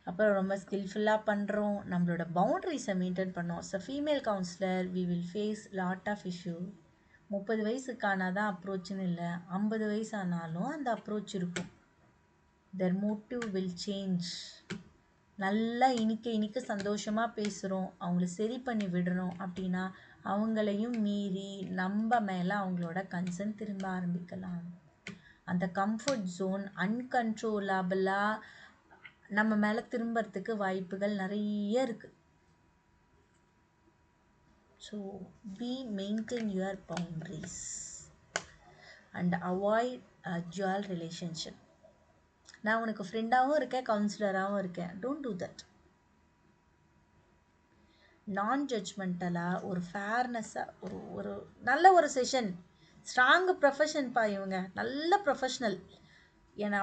அப்புறம் ரொம்ப ஸ்கில்ஃபுல்லாக பண்ணுறோம். நம்மளோட பவுண்ட்ரிஸை மெயின்டைன் பண்ணோம். So female counsellor we will face lot of issue. 30 வயசுக்கான தான் அப்ரோச்சுன்னு இல்லை, 50 வயசு ஆனாலும் அந்த அப்ரோச் இருக்கும். their motive will change. நல்லா இனிக்க சந்தோஷமாக பேசுகிறோம், அவங்கள சரி பண்ணி விடுறோம் அப்படின்னா அவங்களையும் மீறி நம்ம மேலே அவங்களோட கன்சர்ன் திரும்ப ஆரம்பிக்கலாம். அந்த கம்ஃபர்ட் ஜோன் அன்கன்ட்ரோலபிளாக நம்ம மேலே திரும்புறதுக்கு வாய்ப்புகள் நிறைய இருக்குது. So maintain your boundaries and avoid a dual relationship. நான் உனக்கு ஃப்ரெண்டாகவும் இருக்கேன், கவுன்சிலராகவும் இருக்கேன். Don't do that. நான் ஜட்ஜ்மெண்டலாக ஒரு ஃபேர்னஸாக ஒரு நல்ல ஒரு செஷன். ஸ்ட்ராங்கு ப்ரொஃபஷன்ப்பா இவங்க, நல்ல ப்ரொஃபஷ்னல். என்னை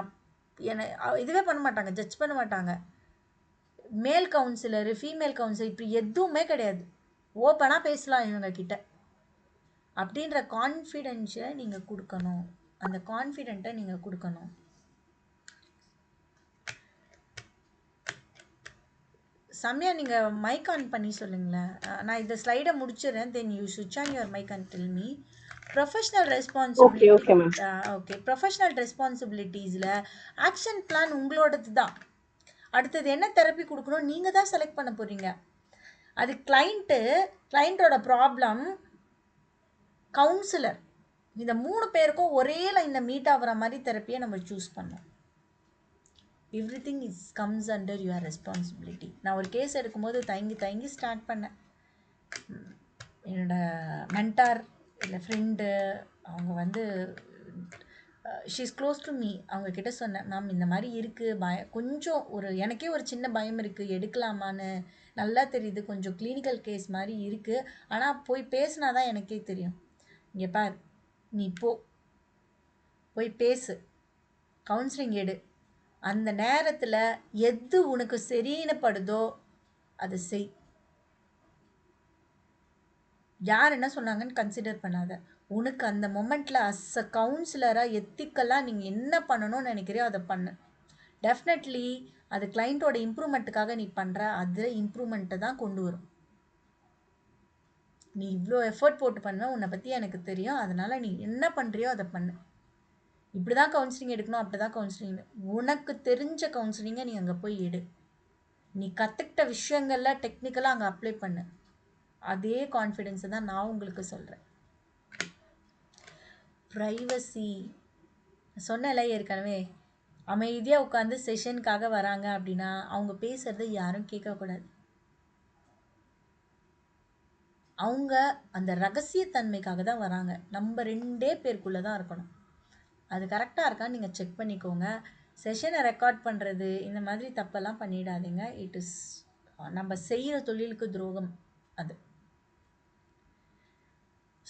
இதுவே பண்ண மாட்டாங்க, ஜட்ஜ் பண்ண மாட்டாங்க. மேல் கவுன்சிலரு ஃபீமேல் கவுன்சிலர் இப்படி எதுவுமே கிடையாது. ஓப்பனாக பேசலாம் இவங்கக்கிட்ட அப்படின்ற கான்ஃபிடென்ஷை நீங்கள் கொடுக்கணும். அந்த கான்ஃபிடென்ட்டை நீங்கள் கொடுக்கணும். சமயா நீங்கள் மைக் ஆன் பண்ணி சொல்லுங்களேன். நான் இந்த ஸ்லைடை முடிச்சிடுறேன். தென் யூ ஸ்விட்ச் on your mic and tell me. Professional responsibility. Okay. Professional ரெஸ்பான்சிபிலிட்டிஸில் ஆக்ஷன் பிளான் உங்களோடது தான். அடுத்தது என்ன தெரப்பி கொடுக்கணும் நீங்கள் தான் செலக்ட் பண்ண போகிறீங்க. அது கிளைண்ட்டோட ப்ராப்ளம், கவுன்சிலர், இந்த 3 பேருக்கும் ஒரே லைனில் மீட் ஆகிற மாதிரி தெரப்பியை நம்ம சூஸ் பண்ணோம். Everything comes under your responsibility. நான் ஒரு கேஸ் எடுக்கும்போது தயங்கி ஸ்டார்ட் பண்ணேன். என்னோட மென்டார் இல்லை ஃப்ரெண்டு, அவங்க ஷீஸ் க்ளோஸ் டு மீ. அவங்கக்கிட்ட சொன்னேன், மேம் இந்த மாதிரி இருக்குது, கொஞ்சம் எனக்கே ஒரு சின்ன பயம் இருக்குது, எடுக்கலாமான்னு. நல்லா தெரியுது, கொஞ்சம் கிளினிக்கல் கேஸ் மாதிரி இருக்குது, ஆனால் போய் பேசினா தான் எனக்கே தெரியும். இங்கே பார், நீ போய் பேசு, கவுன்சிலிங் எடு. அந்த நேரத்தில் எது உனக்கு சரின்னு படுதோ அதை செய். யார் என்ன சொன்னாங்கன்னு கன்சிடர் பண்ணாத. உனக்கு அந்த மொமெண்ட்டில் அஸ் அ கவுன்சிலராக எத்திக்கெல்லாம் நீங்கள் என்ன பண்ணணும்னு நினைக்கிறியோ அதை பண்ணு. டெஃபினெட்லி அது கிளைண்ட்டோட இம்ப்ரூவ்மெண்ட்டுக்காக நீ பண்ணுற, அது இம்ப்ரூவ்மெண்ட்டை தான் கொண்டு வரும். நீ இவ்வளோ எஃபர்ட் போட்டு பண்ண, உன்னை பற்றி எனக்கு தெரியும், அதனால் நீ என்ன பண்ணுறியோ அதை பண்ணு. இப்படி தான் கவுன்சிலிங் எடுக்கணும், அப்படி தான் கவுன்சிலிங். உனக்கு தெரிஞ்ச கவுன்சிலிங்கை நீ அங்கே போய் எடு. நீ கற்றுக்கிட்ட விஷயங்களில் டெக்னிக்கலாக அங்கே அப்ளை பண்ணு. அதே கான்ஃபிடென்ஸை தான் நான் உங்களுக்கு சொல்கிறேன். ப்ரைவசி சொன்னல ஏற்கனவே. அமைதியாக உட்காந்து செஷனுக்காக வராங்க அப்படின்னா அவங்க பேசுகிறத யாரும் கேட்கக்கூடாது. அவங்க அந்த ரகசியத்தன்மைக்காக தான் வராங்க. நம்ம 2 பேருக்குள்ளே தான் இருக்கணும். அது கரெக்டாக இருக்கான்னு நீங்கள் செக் பண்ணிக்கோங்க. செஷனை ரெக்கார்ட் பண்ணுறது இந்த மாதிரி தப்பெல்லாம் பண்ணிடாதீங்க. இட் இஸ் நம்ம செய்கிற தொழிலுக்கு துரோகம் அது.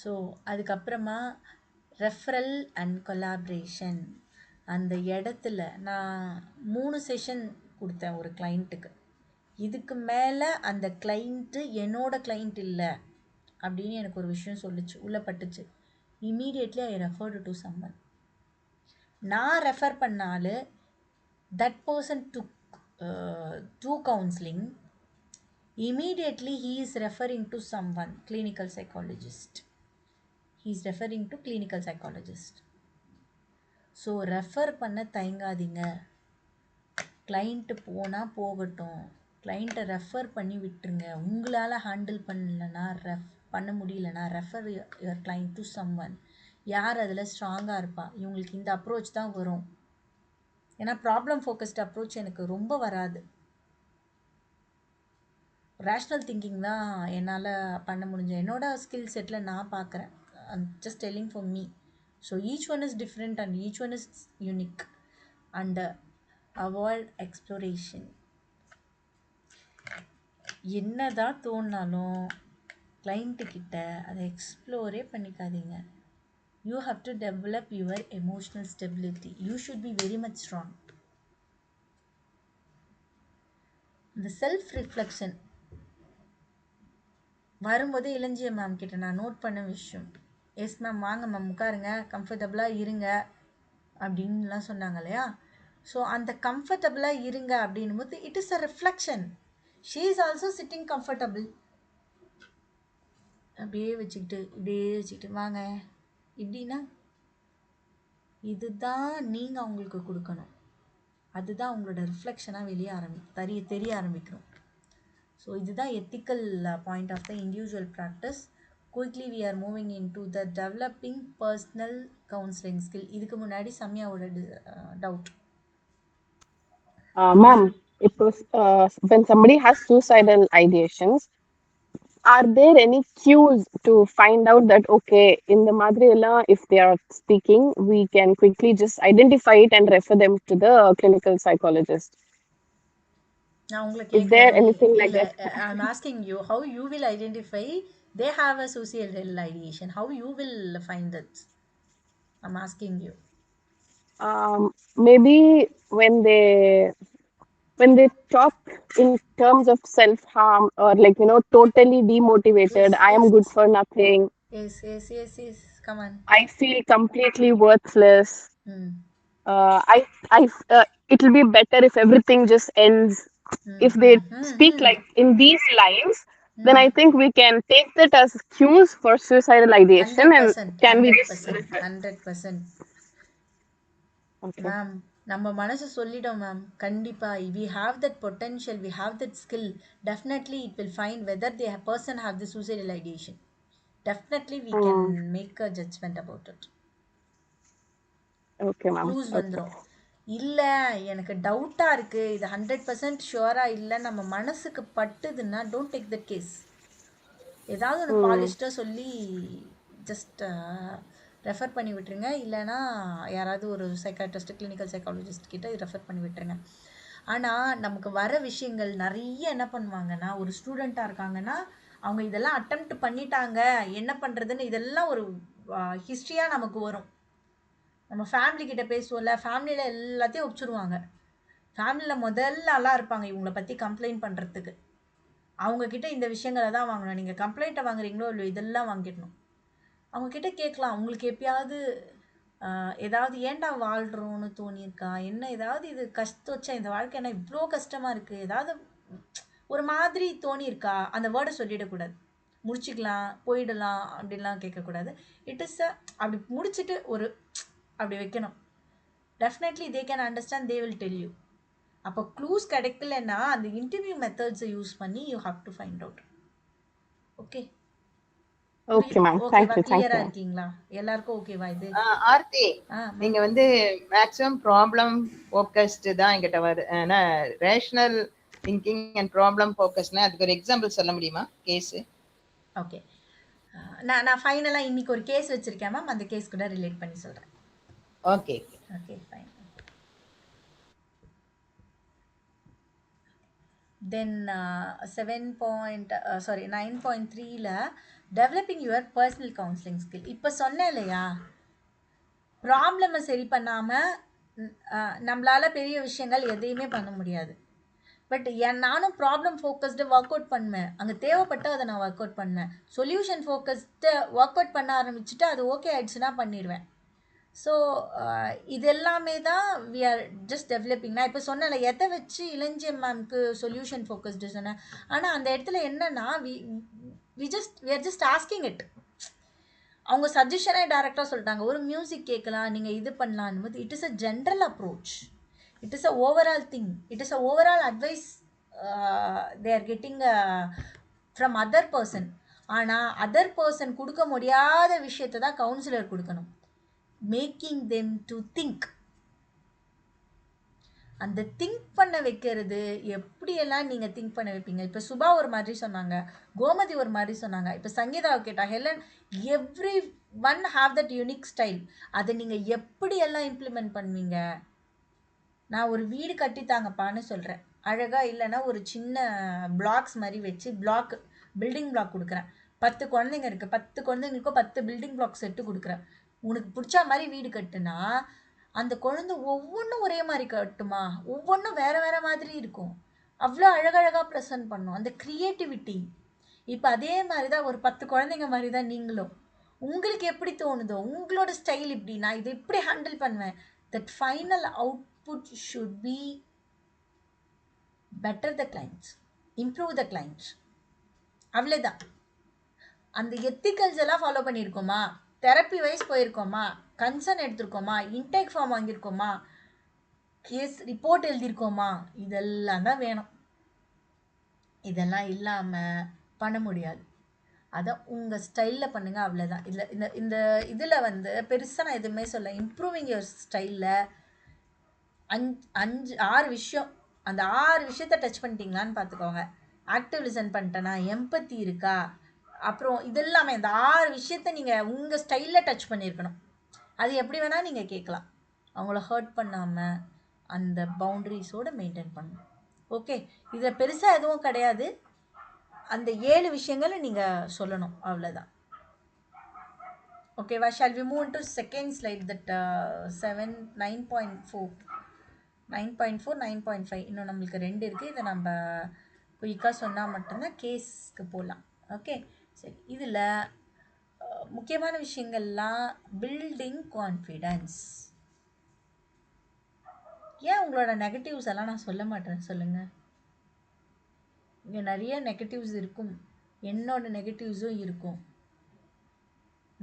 ஸோ அதுக்கப்புறமா ரெஃபரல் அண்ட் கொலாபரேஷன். அந்த இடத்துல நான் 3 செஷன் கொடுத்தேன் ஒரு கிளைண்ட்டுக்கு. இதுக்கு மேலே அந்த கிளைண்ட்டு என்னோட கிளைண்ட் இல்லை அப்படின்னு எனக்கு ஒரு விஷயம் சொல்லுச்சு, உள்ளே பட்டுச்சு. Immediately I referred to someone. நான் ரெஃபர் பண்ணாலும் that person took counseling. Immediately he is referring to someone, clinical psychologist. He is referring to clinical psychologist. So refer பண்ண தயங்காதீங்க. கிளைண்ட்டு போனால் போகட்டும், கிளைண்ட்டை ரெஃபர் பண்ணி விட்டுருங்க. உங்களால் ஹேண்டில் பண்ண முடியலனா refer your client to someone. யார் அதில் ஸ்ட்ராங்காக இருப்பா, இவங்களுக்கு இந்த அப்ரோச் தான் வரும். ஏன்னா ப்ராப்ளம் ஃபோக்கஸ்ட் அப்ரோச் எனக்கு ரொம்ப வராது. ரேஷ்னல் திங்கிங் தான் என்னால் பண்ண முடிஞ்ச என்னோட ஸ்கில் செட்டில் நான் பார்க்குறேன். Just telling for me. So each one is different and each one is unique. And avoid exploration. என்ன தான் தோணினாலும் கிளைண்ட்டுக்கிட்ட அதை எக்ஸ்ப்ளோரே பண்ணிக்காதீங்க. You have to develop your emotional stability. You should be very much strong. இந்த self reflection வரும்போது இளஞ்சிய ma'am கிட்ட நான் note பண்ண விஷயம், எஸ் மேம் வாங்க மேம் உட்காருங்க, கம்ஃபர்டபுளாக இருங்க அப்படின்லாம் சொன்னாங்க இல்லையா. ஸோ அந்த கம்ஃபர்டபுளாக இருங்க அப்படின்னும் போது it is a reflection. She is also sitting comfortable. அப்படியே வச்சுக்கிட்டு வாங்க இப்படின்னா இதுதான் நீங்கள் அவங்களுக்கு கொடுக்கணும். அதுதான் உங்களோட ரிஃப்ளெக்ஷனாக வெளியே தெரிய ஆரம்பிக்கணும். ஸோ இதுதான் ethical point of the individual practice. Quickly we are moving into the developing personal counselling skill. இதுக்கு முன்னாடி சம்யாவோட doubt. Ma'am, when somebody has suicidal ideations, are there any cues to find out that, okay, in the madriyala, if they are speaking, we can quickly just identify it and refer them to the clinical psychologist? நான் உங்களை Is there கேட்குறேன். anything like இல்லை, that? I am asking you how you will identify they have a suicidal ideation. How you will find that? I am asking you. Maybe when they talk in terms of self-harm or like, totally demotivated, Yes, I am yes, good for nothing, yes. Come on. I feel completely worthless. Mm. It will be better if everything just ends. If they speak like in these lines, then I think we can take that as cues for suicidal ideation and 100%, can we just 100%. okay. Ma'am நம்ம மனசு சொல்லிடும் ma'am. கண்டிப்பாக we have that potential, we have that skill. Definitely it will find whether the person have the suicidal ideation. Definitely we can make a judgment about it. Okay, ma'am. Clues Okay. வந்துடும். இல்லை எனக்கு டவுட்டாக இருக்குது, இது 100% ஷுவராக இல்லை, நம்ம மனசுக்கு பட்டுதுன்னா don't take the case. ஏதாவது ஒன்று பாலிஷ்டாக சொல்லி ஜஸ்ட் ரெஃபர் பண்ணி விட்டுருங்க. இல்லைனா யாராவது ஒரு சைக்காட்ரிஸ்ட், கிளினிக்கல் சைக்காலஜிஸ்ட் கிட்ட ரெஃபர் பண்ணி விட்டுருங்க. ஆனால் நமக்கு வர விஷயங்கள் நிறைய என்ன பண்ணுவாங்கன்னா, ஒரு ஸ்டூடெண்ட்டாக இருக்காங்கன்னா அவங்க இதெல்லாம் அட்டெம்ப்ட் பண்ணிட்டாங்க, என்ன பண்ணுறதுன்னு இதெல்லாம் ஒரு ஹிஸ்ட்ரியாக நமக்கு வரும். நம்ம ஃபேமிலி கிட்ட பேசுவோம்ல, ஃபேமிலியில் எல்லாத்தையும் ஒப்பிச்சிருவாங்க. ஃபேமிலியில் முதல்ல ஆளாக இருப்பாங்க இவங்கள பற்றி கம்ப்ளைண்ட் பண்ணுறதுக்கு. அவங்கக்கிட்ட இந்த விஷயங்களை தான் வாங்கணும். நீங்கள் கம்ப்ளைண்ட்டை வாங்குறீங்களோ இல்லையோ இதெல்லாம் வாங்கிடணும். அவங்கக்கிட்ட கேட்கலாம், உங்களுக்கு எப்பயாவது ஏதாவது ஏன்டா வாழ்கிறோன்னு தோணியிருக்கா, என்ன ஏதாவது இது வச்சா இந்த வாழ்க்கை என்ன இவ்வளோ கஷ்டமாக இருக்குது, ஏதாவது ஒரு மாதிரி தோணியிருக்கா, அந்த வேர்டை சொல்லிடக்கூடாது. முடிச்சுக்கலாம், போயிடலாம் அப்படின்லாம் கேட்கக்கூடாது. இட் இஸ் அப்படி முடிச்சுட்டு ஒரு அப்படி வைக்கணும். Definitely they can understand, they will tell you. அப்போ க்ளூஸ் கிடைக்கலன்னா அந்த இன்டர்வியூ மெத்தட்ஸை யூஸ் பண்ணி you have to find out. Okay Okay, ma'am. ஓகேவா? Thank you. கிளியரா இருக்கீங்களா? எல்லாருக்கும் ஓகேவா இது? ஆர்த்தி, நீங்க வந்து மேக்ஸிமம் ப்ராப்ளம் ஃபோக்கஸ்டு தான் என்கிட்ட வருது. ஏன்னா ரேஷனல் திங்கிங் அண்ட் ப்ராப்ளம் ஃபோக்கஸ்னா அதுக்கு ஒரு எக்ஸாம்பிள் சொல்ல முடியுமா கேஸு? ஓகே, நான் ஃபைனலாக இன்னைக்கு ஒரு கேஸ் வச்சுருக்கேன் மேம், அந்த கேஸ் கூட ரிலேட் பண்ணி சொல்கிறேன். Okay okay fine. தென் 9.3ல developing your personal counselling skill. இப்போ சொன்னேன் இல்லையா, ப்ராப்ளமை சரி பண்ணாமல் நம்மளால் பெரிய விஷயங்கள் எதையுமே பண்ண முடியாது. பட் நானும் ப்ராப்ளம் ஃபோக்கஸ்டு ஒர்க் அவுட் பண்ணுவேன். அங்கே தேவைப்பட்டு அதை நான் ஒர்க் அவுட் பண்ணேன். சொல்யூஷன் ஃபோக்கஸ்டு ஒர்க் அவுட் பண்ண ஆரம்பிச்சுட்டு அது ஓகே ஆயிடுச்சுன்னா பண்ணிடுவேன். ஸோ இது எல்லாமே தான் வி ஆர் ஜஸ்ட் டெவலப்பிங். நான் இப்போ சொன்னேன்ல எதை வச்சு இளஞ்சியம் மேம்க்கு சொல்யூஷன் ஃபோக்கஸ்டு சொன்னேன். ஆனால் அந்த இடத்துல என்னன்னா we are just asking it. அவங்க சஜஷனே டைரெக்டாக சொல்லிட்டாங்க. ஒரு மியூசிக் கேட்கலாம், நீங்கள் இது பண்ணலான்னு போது it is a general approach. It is a overall thing. It is a overall advice they are getting from other person. ஆனால் அதர் பர்சன் கொடுக்க முடியாத விஷயத்தை தான் கவுன்சிலர் கொடுக்கணும். Making them to think. அந்த திங்க் பண்ண வைக்கிறது எப்படியெல்லாம் நீங்கள் திங்க் பண்ண வைப்பீங்க. இப்போ சுபா ஒரு மாதிரி சொன்னாங்க, கோமதி ஒரு மாதிரி சொன்னாங்க, இப்போ சங்கீதாவை கேட்டா, Helen, every one have that unique style. அதை நீங்கள் எப்படியெல்லாம் இம்ப்ளிமெண்ட் பண்ணுவீங்க. நான் ஒரு வீடு கட்டித்தாங்கப்பான்னு சொல்கிறேன், அழகாக இல்லைன்னா ஒரு சின்ன பிளாக்ஸ் மாதிரி வச்சு பில்டிங் பிளாக் கொடுக்குறேன். 10 குழந்தைங்க இருக்குது, 10 குழந்தைங்களுக்கும் 10 பில்டிங் பிளாக் செட்டு கொடுக்குறேன். உனக்கு பிடிச்ச மாதிரி வீடு கட்டுனா அந்த குழந்தை ஒவ்வொன்றும் ஒரே மாதிரி கட்டுமா? ஒவ்வொன்றும் வேற வேற மாதிரி இருக்கும். அவ்வளோ அழகழகாக ப்ரெசென்ட் பண்ணும் அந்த க்ரியேட்டிவிட்டி. இப்போ அதே மாதிரி தான் ஒரு 10 குழந்தைங்க மாதிரி தான் நீங்களும். உங்களுக்கு எப்படி தோணுதோ உங்களோட ஸ்டைல் இப்படி, நான் இதை இப்படி ஹேண்டில் பண்ணுவேன். That final output should be better the clients, improve the clients. அவ்வளோதான். அந்த எத்திக்கல்ஸ் எல்லாம் ஃபாலோ பண்ணியிருக்கோமா, தெரப்பி வைஸ் போயிருக்கோமா, கன்சர்ன் எடுத்திருக்கோமா, இன்டேக் ஃபார்ம் வாங்கியிருக்கோமா, கேஸ் ரிப்போர்ட் எழுதியிருக்கோமா, இதெல்லாம் தான் வேணும். இதெல்லாம் இல்லாமல் பண்ண முடியாது. அதை உங்கள் ஸ்டைலில் பண்ணுங்கள், அவ்வளோதான். இதில் இந்த இந்த இதில் வந்து பெருசாக நான் எதுவுமே சொல்ல. இம்ப்ரூவிங் யுவர் ஸ்டைலில் 6 விஷயம், அந்த 6 விஷயத்தை டச் பண்ணிட்டீங்களான்னு பார்த்துக்கோங்க. ஆக்டிவ் லிசன் பண்ணிட்டேனா, எம்பத்தி இருக்கா, அப்புறம் இதெல்லாமே அந்த 6 விஷயத்த நீங்கள் உங்கள் ஸ்டைலில் டச் பண்ணியிருக்கணும். அது எப்படி வேணால் நீங்கள் கேட்கலாம். அவங்கள ஹர்ட் பண்ணாமல் அந்த பவுண்ட்ரிஸோடு மெயின்டைன் பண்ணணும். ஓகே, இதில் பெருசாக எதுவும் கிடையாது. அந்த 7 விஷயங்களை நீங்கள் சொல்லணும், அவ்வளோதான். ஓகேவா? Shall we move to second slide, that 9.4 9.5 இன்னும் நம்மளுக்கு 2 இருக்குது. இதை நம்ம குயிக்காக சொன்னால் மட்டும்தான் கேஸ்க்கு போகலாம். ஓகே, சரி. இதில் முக்கியமான விஷயங்கள்லாம் பில்டிங் கான்ஃபிடென்ஸ். ஏன் உங்களோட நெகட்டிவ்ஸ் எல்லாம் நான் சொல்ல மாட்டேன் சொல்லுங்கள். இங்கே நிறைய நெகட்டிவ்ஸ் இருக்கும், என்னோட நெகட்டிவ்ஸும் இருக்கும்.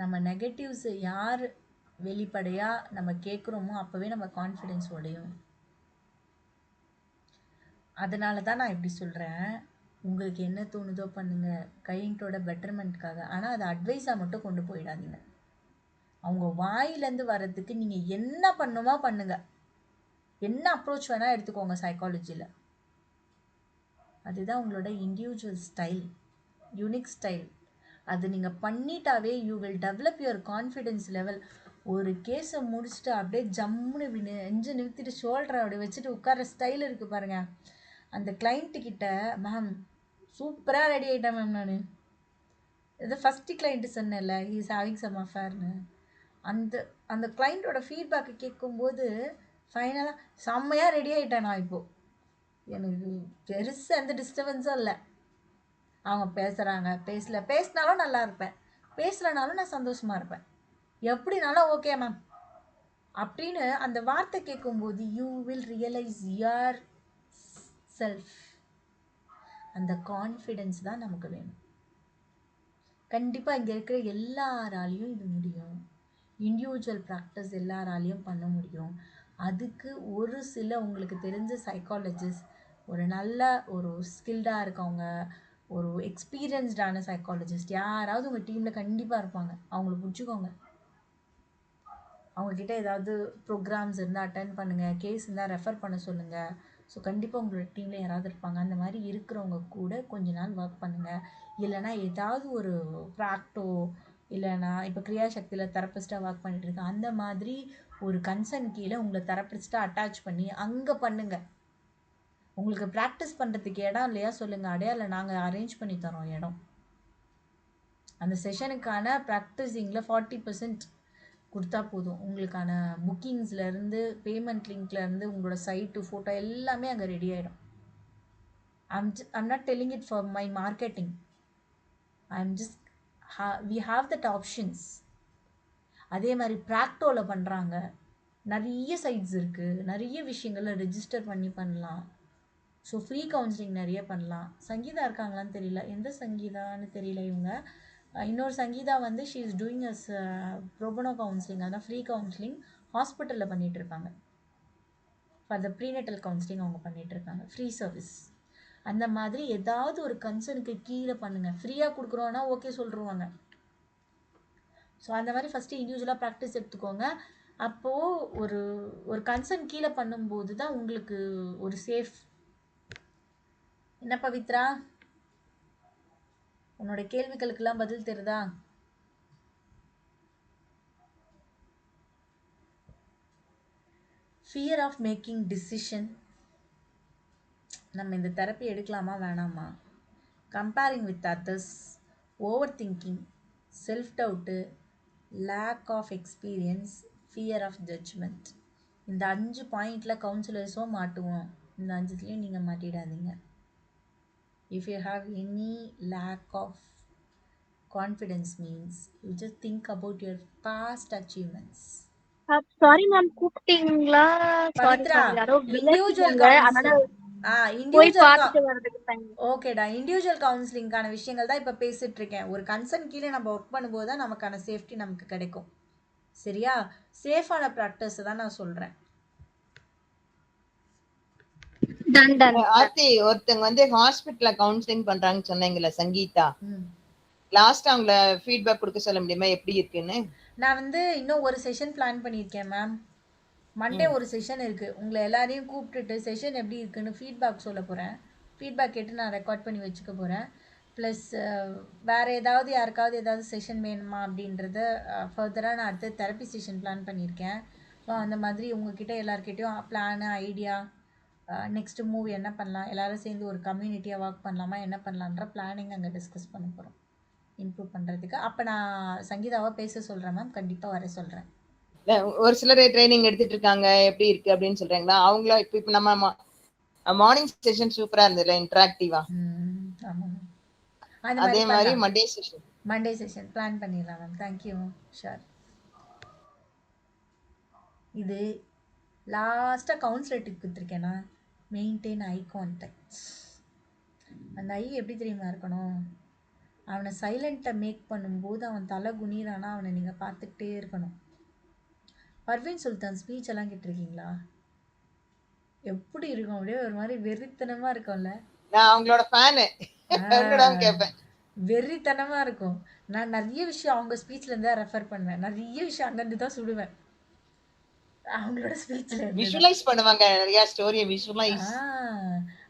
நம்ம நெகட்டிவ்ஸை யார் வெளிப்படையாக நம்ம கேட்குறோமோ அப்போவே நம்ம கான்ஃபிடென்ஸ் உடையும். அதனால தான் நான் இப்படி சொல்கிறேன். உங்களுக்கு என்ன தோணுதோ பண்ணுங்கள், கிளையண்ட்டோட பெட்டர்மெண்ட்காக. ஆனால் அதை அட்வைஸாக மட்டும் கொண்டு போயிடாதீங்க. அவங்க வாயிலேருந்து வர்றதுக்கு நீங்கள் என்ன பண்ணுமோ பண்ணுங்கள், என்ன அப்ரோச் வேணால் எடுத்துக்கோங்க சைக்காலஜியில். அதுதான் உங்களோட இண்டிவிஜுவல் ஸ்டைல், யூனிக் ஸ்டைல். அது நீங்கள் பண்ணிட்டாவே you will develop your confidence level. ஒரு கேஸை முடிச்சுட்டு அப்படியே ஜம்முன்னு நெஞ்சு நிறுத்திட்டு ஷோல்டரை அப்படி வச்சுட்டு உட்கார ஸ்டைல் இருக்குது பாருங்கள். அந்த கிளைண்ட்டுக்கிட்ட, மேம் சூப்பராக ரெடி ஆகிட்டேன் மேம், நான் இது ஃபஸ்ட்டு கிளைண்ட்டு சொன்னேன்ல, ஹீ இஸ் ஹேவிங் சம் அஃபேர்னு, அந்த கிளைண்ட்டோட ஃபீட்பேக்கை கேட்கும்போது ஃபைனலாக செம்மையாக ரெடி ஆகிட்டேன் நான். இப்போது எனக்கு பெருசாக எந்த டிஸ்டர்பன்ஸும் இல்லை. அவங்க பேசுகிறாங்க, பேசினாலும் நல்லா இருப்பேன், பேசலைனாலும் நான் சந்தோஷமாக இருப்பேன், எப்படினாலும் ஓகே மேம் அப்படின்னு அந்த வார்த்தை கேட்கும்போது you will realise your self. அந்த கான்ஃபிடென்ஸ் தான் நமக்கு வேணும். கண்டிப்பாக இங்கே இருக்கிற எல்லாராலையும் இது முடியும். இண்டிவிஜுவல் ப்ராக்டிஸ் எல்லாராலையும் பண்ண முடியும். அதுக்கு ஒரு சில உங்களுக்கு தெரிஞ்ச சைக்காலஜிஸ்ட், ஒரு நல்ல ஒரு ஸ்கில்டாக இருக்கவங்க, ஒரு எக்ஸ்பீரியன்ஸ்டான சைக்காலஜிஸ்ட் யாராவது உங்கள் டீமில் கண்டிப்பாக இருப்பாங்க. அவங்கள பிடிச்சிக்கோங்க. அவங்கக்கிட்ட ஏதாவது ப்ரோக்ராம்ஸ் இருந்தால் அட்டென்ட் பண்ணுங்கள், கேஸ் இருந்தால் ரெஃபர் பண்ண சொல்லுங்கள். ஸோ கண்டிப்பாக உங்களோட டீமில் யாராவது இருப்பாங்க. அந்த மாதிரி இருக்கிறவங்க கூட கொஞ்ச நாள் ஒர்க் பண்ணுங்கள். இல்லைனா ஏதாவது ஒரு ப்ராக்டோ, இல்லைனா இப்போ கிரியாசக்தியில் தெரப்பிஸ்ட்டாக ஒர்க் பண்ணிகிட்ருக்கேன், அந்த மாதிரி ஒரு கன்சர்ன் கீழே உங்களை தெரப்பிஸ்ட்டாக அட்டாச் பண்ணி அங்கே பண்ணுங்கள். உங்களுக்கு ப்ராக்டிஸ் பண்ணுறதுக்கு இடம் இல்லையா சொல்லுங்கள், அடையாளம் நாங்கள் அரேஞ்ச் பண்ணி தரோம் இடம். அந்த செஷனுக்கான ப்ராக்டிஸிங்கில் 40% கொடுத்தா போதும். உங்களுக்கான புக்கிங்ஸ்லேருந்து பேமெண்ட் லிங்க்லேருந்து உங்களோட சைட்டு ஃபோட்டோ எல்லாமே அங்கே ரெடி ஆகிடும். I'm not telling it for my marketing. I'm just we have that options. அதே மாதிரி ப்ராக்டோவில் பண்ணுறாங்க. நிறைய சைட்ஸ் இருக்குது, நிறைய விஷயங்களை ரெஜிஸ்டர் பண்ணி பண்ணலாம். ஸோ ஃப்ரீ கவுன்சிலிங் நிறைய பண்ணலாம். சங்கீதா இருக்காங்களான்னு தெரியல, எந்த சங்கீதான்னு தெரியல இவங்க. இன்னொரு சங்கீதா வந்து she is doing as pro bono counselling, அதான் ஃப்ரீ கவுன்சிலிங் ஹாஸ்பிட்டலில் பண்ணிகிட்ருக்காங்க. ஃபார் த ப்ரீநெட்டல் கவுன்சிலிங் அவங்க பண்ணிகிட்ருக்காங்க, ஃப்ரீ சர்வீஸ். அந்த மாதிரி ஏதாவது ஒரு கன்சர்னுக்கு கீழே பண்ணுங்கள். ஃப்ரீயாக கொடுக்குறோன்னா ஓகே சொல்லிருவாங்க. ஸோ அந்த மாதிரி ஃபஸ்ட்டு இண்டிவிஜுவலாக ப்ராக்டிஸ் எடுத்துக்கோங்க. அப்போது ஒரு ஒரு கன்சர்ன் கீழே பண்ணும்போது தான் உங்களுக்கு ஒரு சேஃப். என்ன பவித்ரா, உன்னோட கேள்விகளுக்கெல்லாம் பதில் தெரியுதா? Fear of making decision. நம்ம இந்த தெரப்பி எடுக்கலாமா வேணாமா, comparing with others, overthinking, self doubt, lack of experience, fear of judgement. இந்த 5 பாயிண்டில் கவுன்சிலர்ஸும் மாட்டுவோம். இந்த 5த்துலேயும் நீங்கள் மாட்டிடாதீங்க. If you have any lack of confidence means you just think about your past achievements. Sorry ma'am, கூப்பிட்டீங்களா? சாரி பவித்ரா, சாரி, யாரோ இண்டிவிஜுவல் விளையாடுறாங்க, அதனால கவுன்சிலிங் போய் பார்த்துட்டு வர்றதுக்கு டைம். ஓகேடா, இண்டிவிஜுவல் கவுன்சிலிங்கான விஷயங்கள் தான் இப்போ பேசிட்டு இருக்கேன். ஒரு கன்சர்ன் கீழே நம்ம ஒர்க் பண்ணும்போது தான் நமக்கான சேஃப்டி நமக்கு கிடைக்கும். சரியா? சேஃபான ப்ராக்டிஸ் தான் நான் சொல்கிறேன். Done done. ஆர்த்தி, ஒருத்தங்க வந்து ஹாஸ்பிட்டல்ல கவுன்சிலிங் பண்றாங்கன்னு சொன்னீங்கல்ல சங்கீதா, ம், லாஸ்ட் அவங்கள ஃபீட்பேக் கொடுக்க சொல்ல முடியுமா எப்படி இருக்குன்னு? நான் வந்து இன்னும் ஒரு செஷன் பிளான் பண்ணியிருக்கேன் மேம். மண்டே ஒரு செஷன் இருக்குது. உங்களை எல்லாரையும் கூப்பிட்டுட்டு செஷன் எப்படி இருக்குன்னு ஃபீட்பேக் சொல்ல போகிறேன். ஃபீட்பேக் கேட்டு நான் ரெக்கார்ட் பண்ணி வச்சுக்க போகிறேன். ப்ளஸ் வேறு ஏதாவது யாருக்காவது ஏதாவது செஷன் வேணுமா அப்படின்றத ஃபர்தராக நான் அடுத்த தெரப்பி செஷன் பிளான் பண்ணியிருக்கேன். ஸோ அந்த மாதிரி உங்ககிட்ட எல்லாருக்கிட்டையும் பிளானு, ஐடியா, நெக்ஸ்ட்டு மூவ் என்ன பண்ணலாம், எல்லோரும் சேர்ந்து ஒரு கம்யூனிட்டியாக ஒர்க் பண்ணலாமா, என்ன பண்ணலான்ற பிளானிங் அங்கே டிஸ்கஸ் பண்ண போகிறோம் இம்ப்ரூவ் பண்ணுறதுக்கு. அப்போ நான் சங்கீதாவை பேச சொல்கிறேன் மேம், கண்டிப்பாக வர சொல்கிறேன். இல்ல, ஒரு சிலர் ட்ரைனிங் எடுத்துட்டு இருக்காங்க, எப்படி இருக்கு அப்படின்னு சொல்றாங்களா? அவங்கள இப்ப நம்ம மார்னிங் செஷன் சூப்பரா இருந்ததுல, இன்டராக்டிவா. ஆமாம், அதே மாதிரி மண்டே செஷன் பிளான் பண்ணிடலாம் மேம். தேங்க்யூ. ஷூர். இது லாஸ்ட்டாக கவுன்சிலர் டிப் கொடுத்துருக்கேன்னா, மெயின்டைன் ஐ கான்டாக்ட். அந்த ஐ எப்படி தெரியுமா இருக்கணும், அவனை சைலண்ட்டை மேக் பண்ணும்போது அவன் தலை குனிறானா அவனை நீங்கள் பார்த்துக்கிட்டே இருக்கணும். பர்வீன் சுல்தான் ஸ்பீச் எல்லாம் கேட்டிருக்கீங்களா? எப்படி இருக்கும், அப்படியே ஒரு மாதிரி வெறித்தனமாக இருக்கும்ல. நான் அவங்களோட ஃபேனு, கேட்பேன். வெறித்தனமாக இருக்கும். நான் நிறைய விஷயம் அவங்க ஸ்பீச்லேருந்து தான் ரெஃபர் பண்ணுவேன். நிறைய விஷயம் அங்கேருந்து தான் சுடுவேன் அவங்களோட ஸ்பீச்ல. விஷுவலைஸ் பண்ணுவாங்க, நிறைய ஸ்டோரியை விஷுவலைஸ்.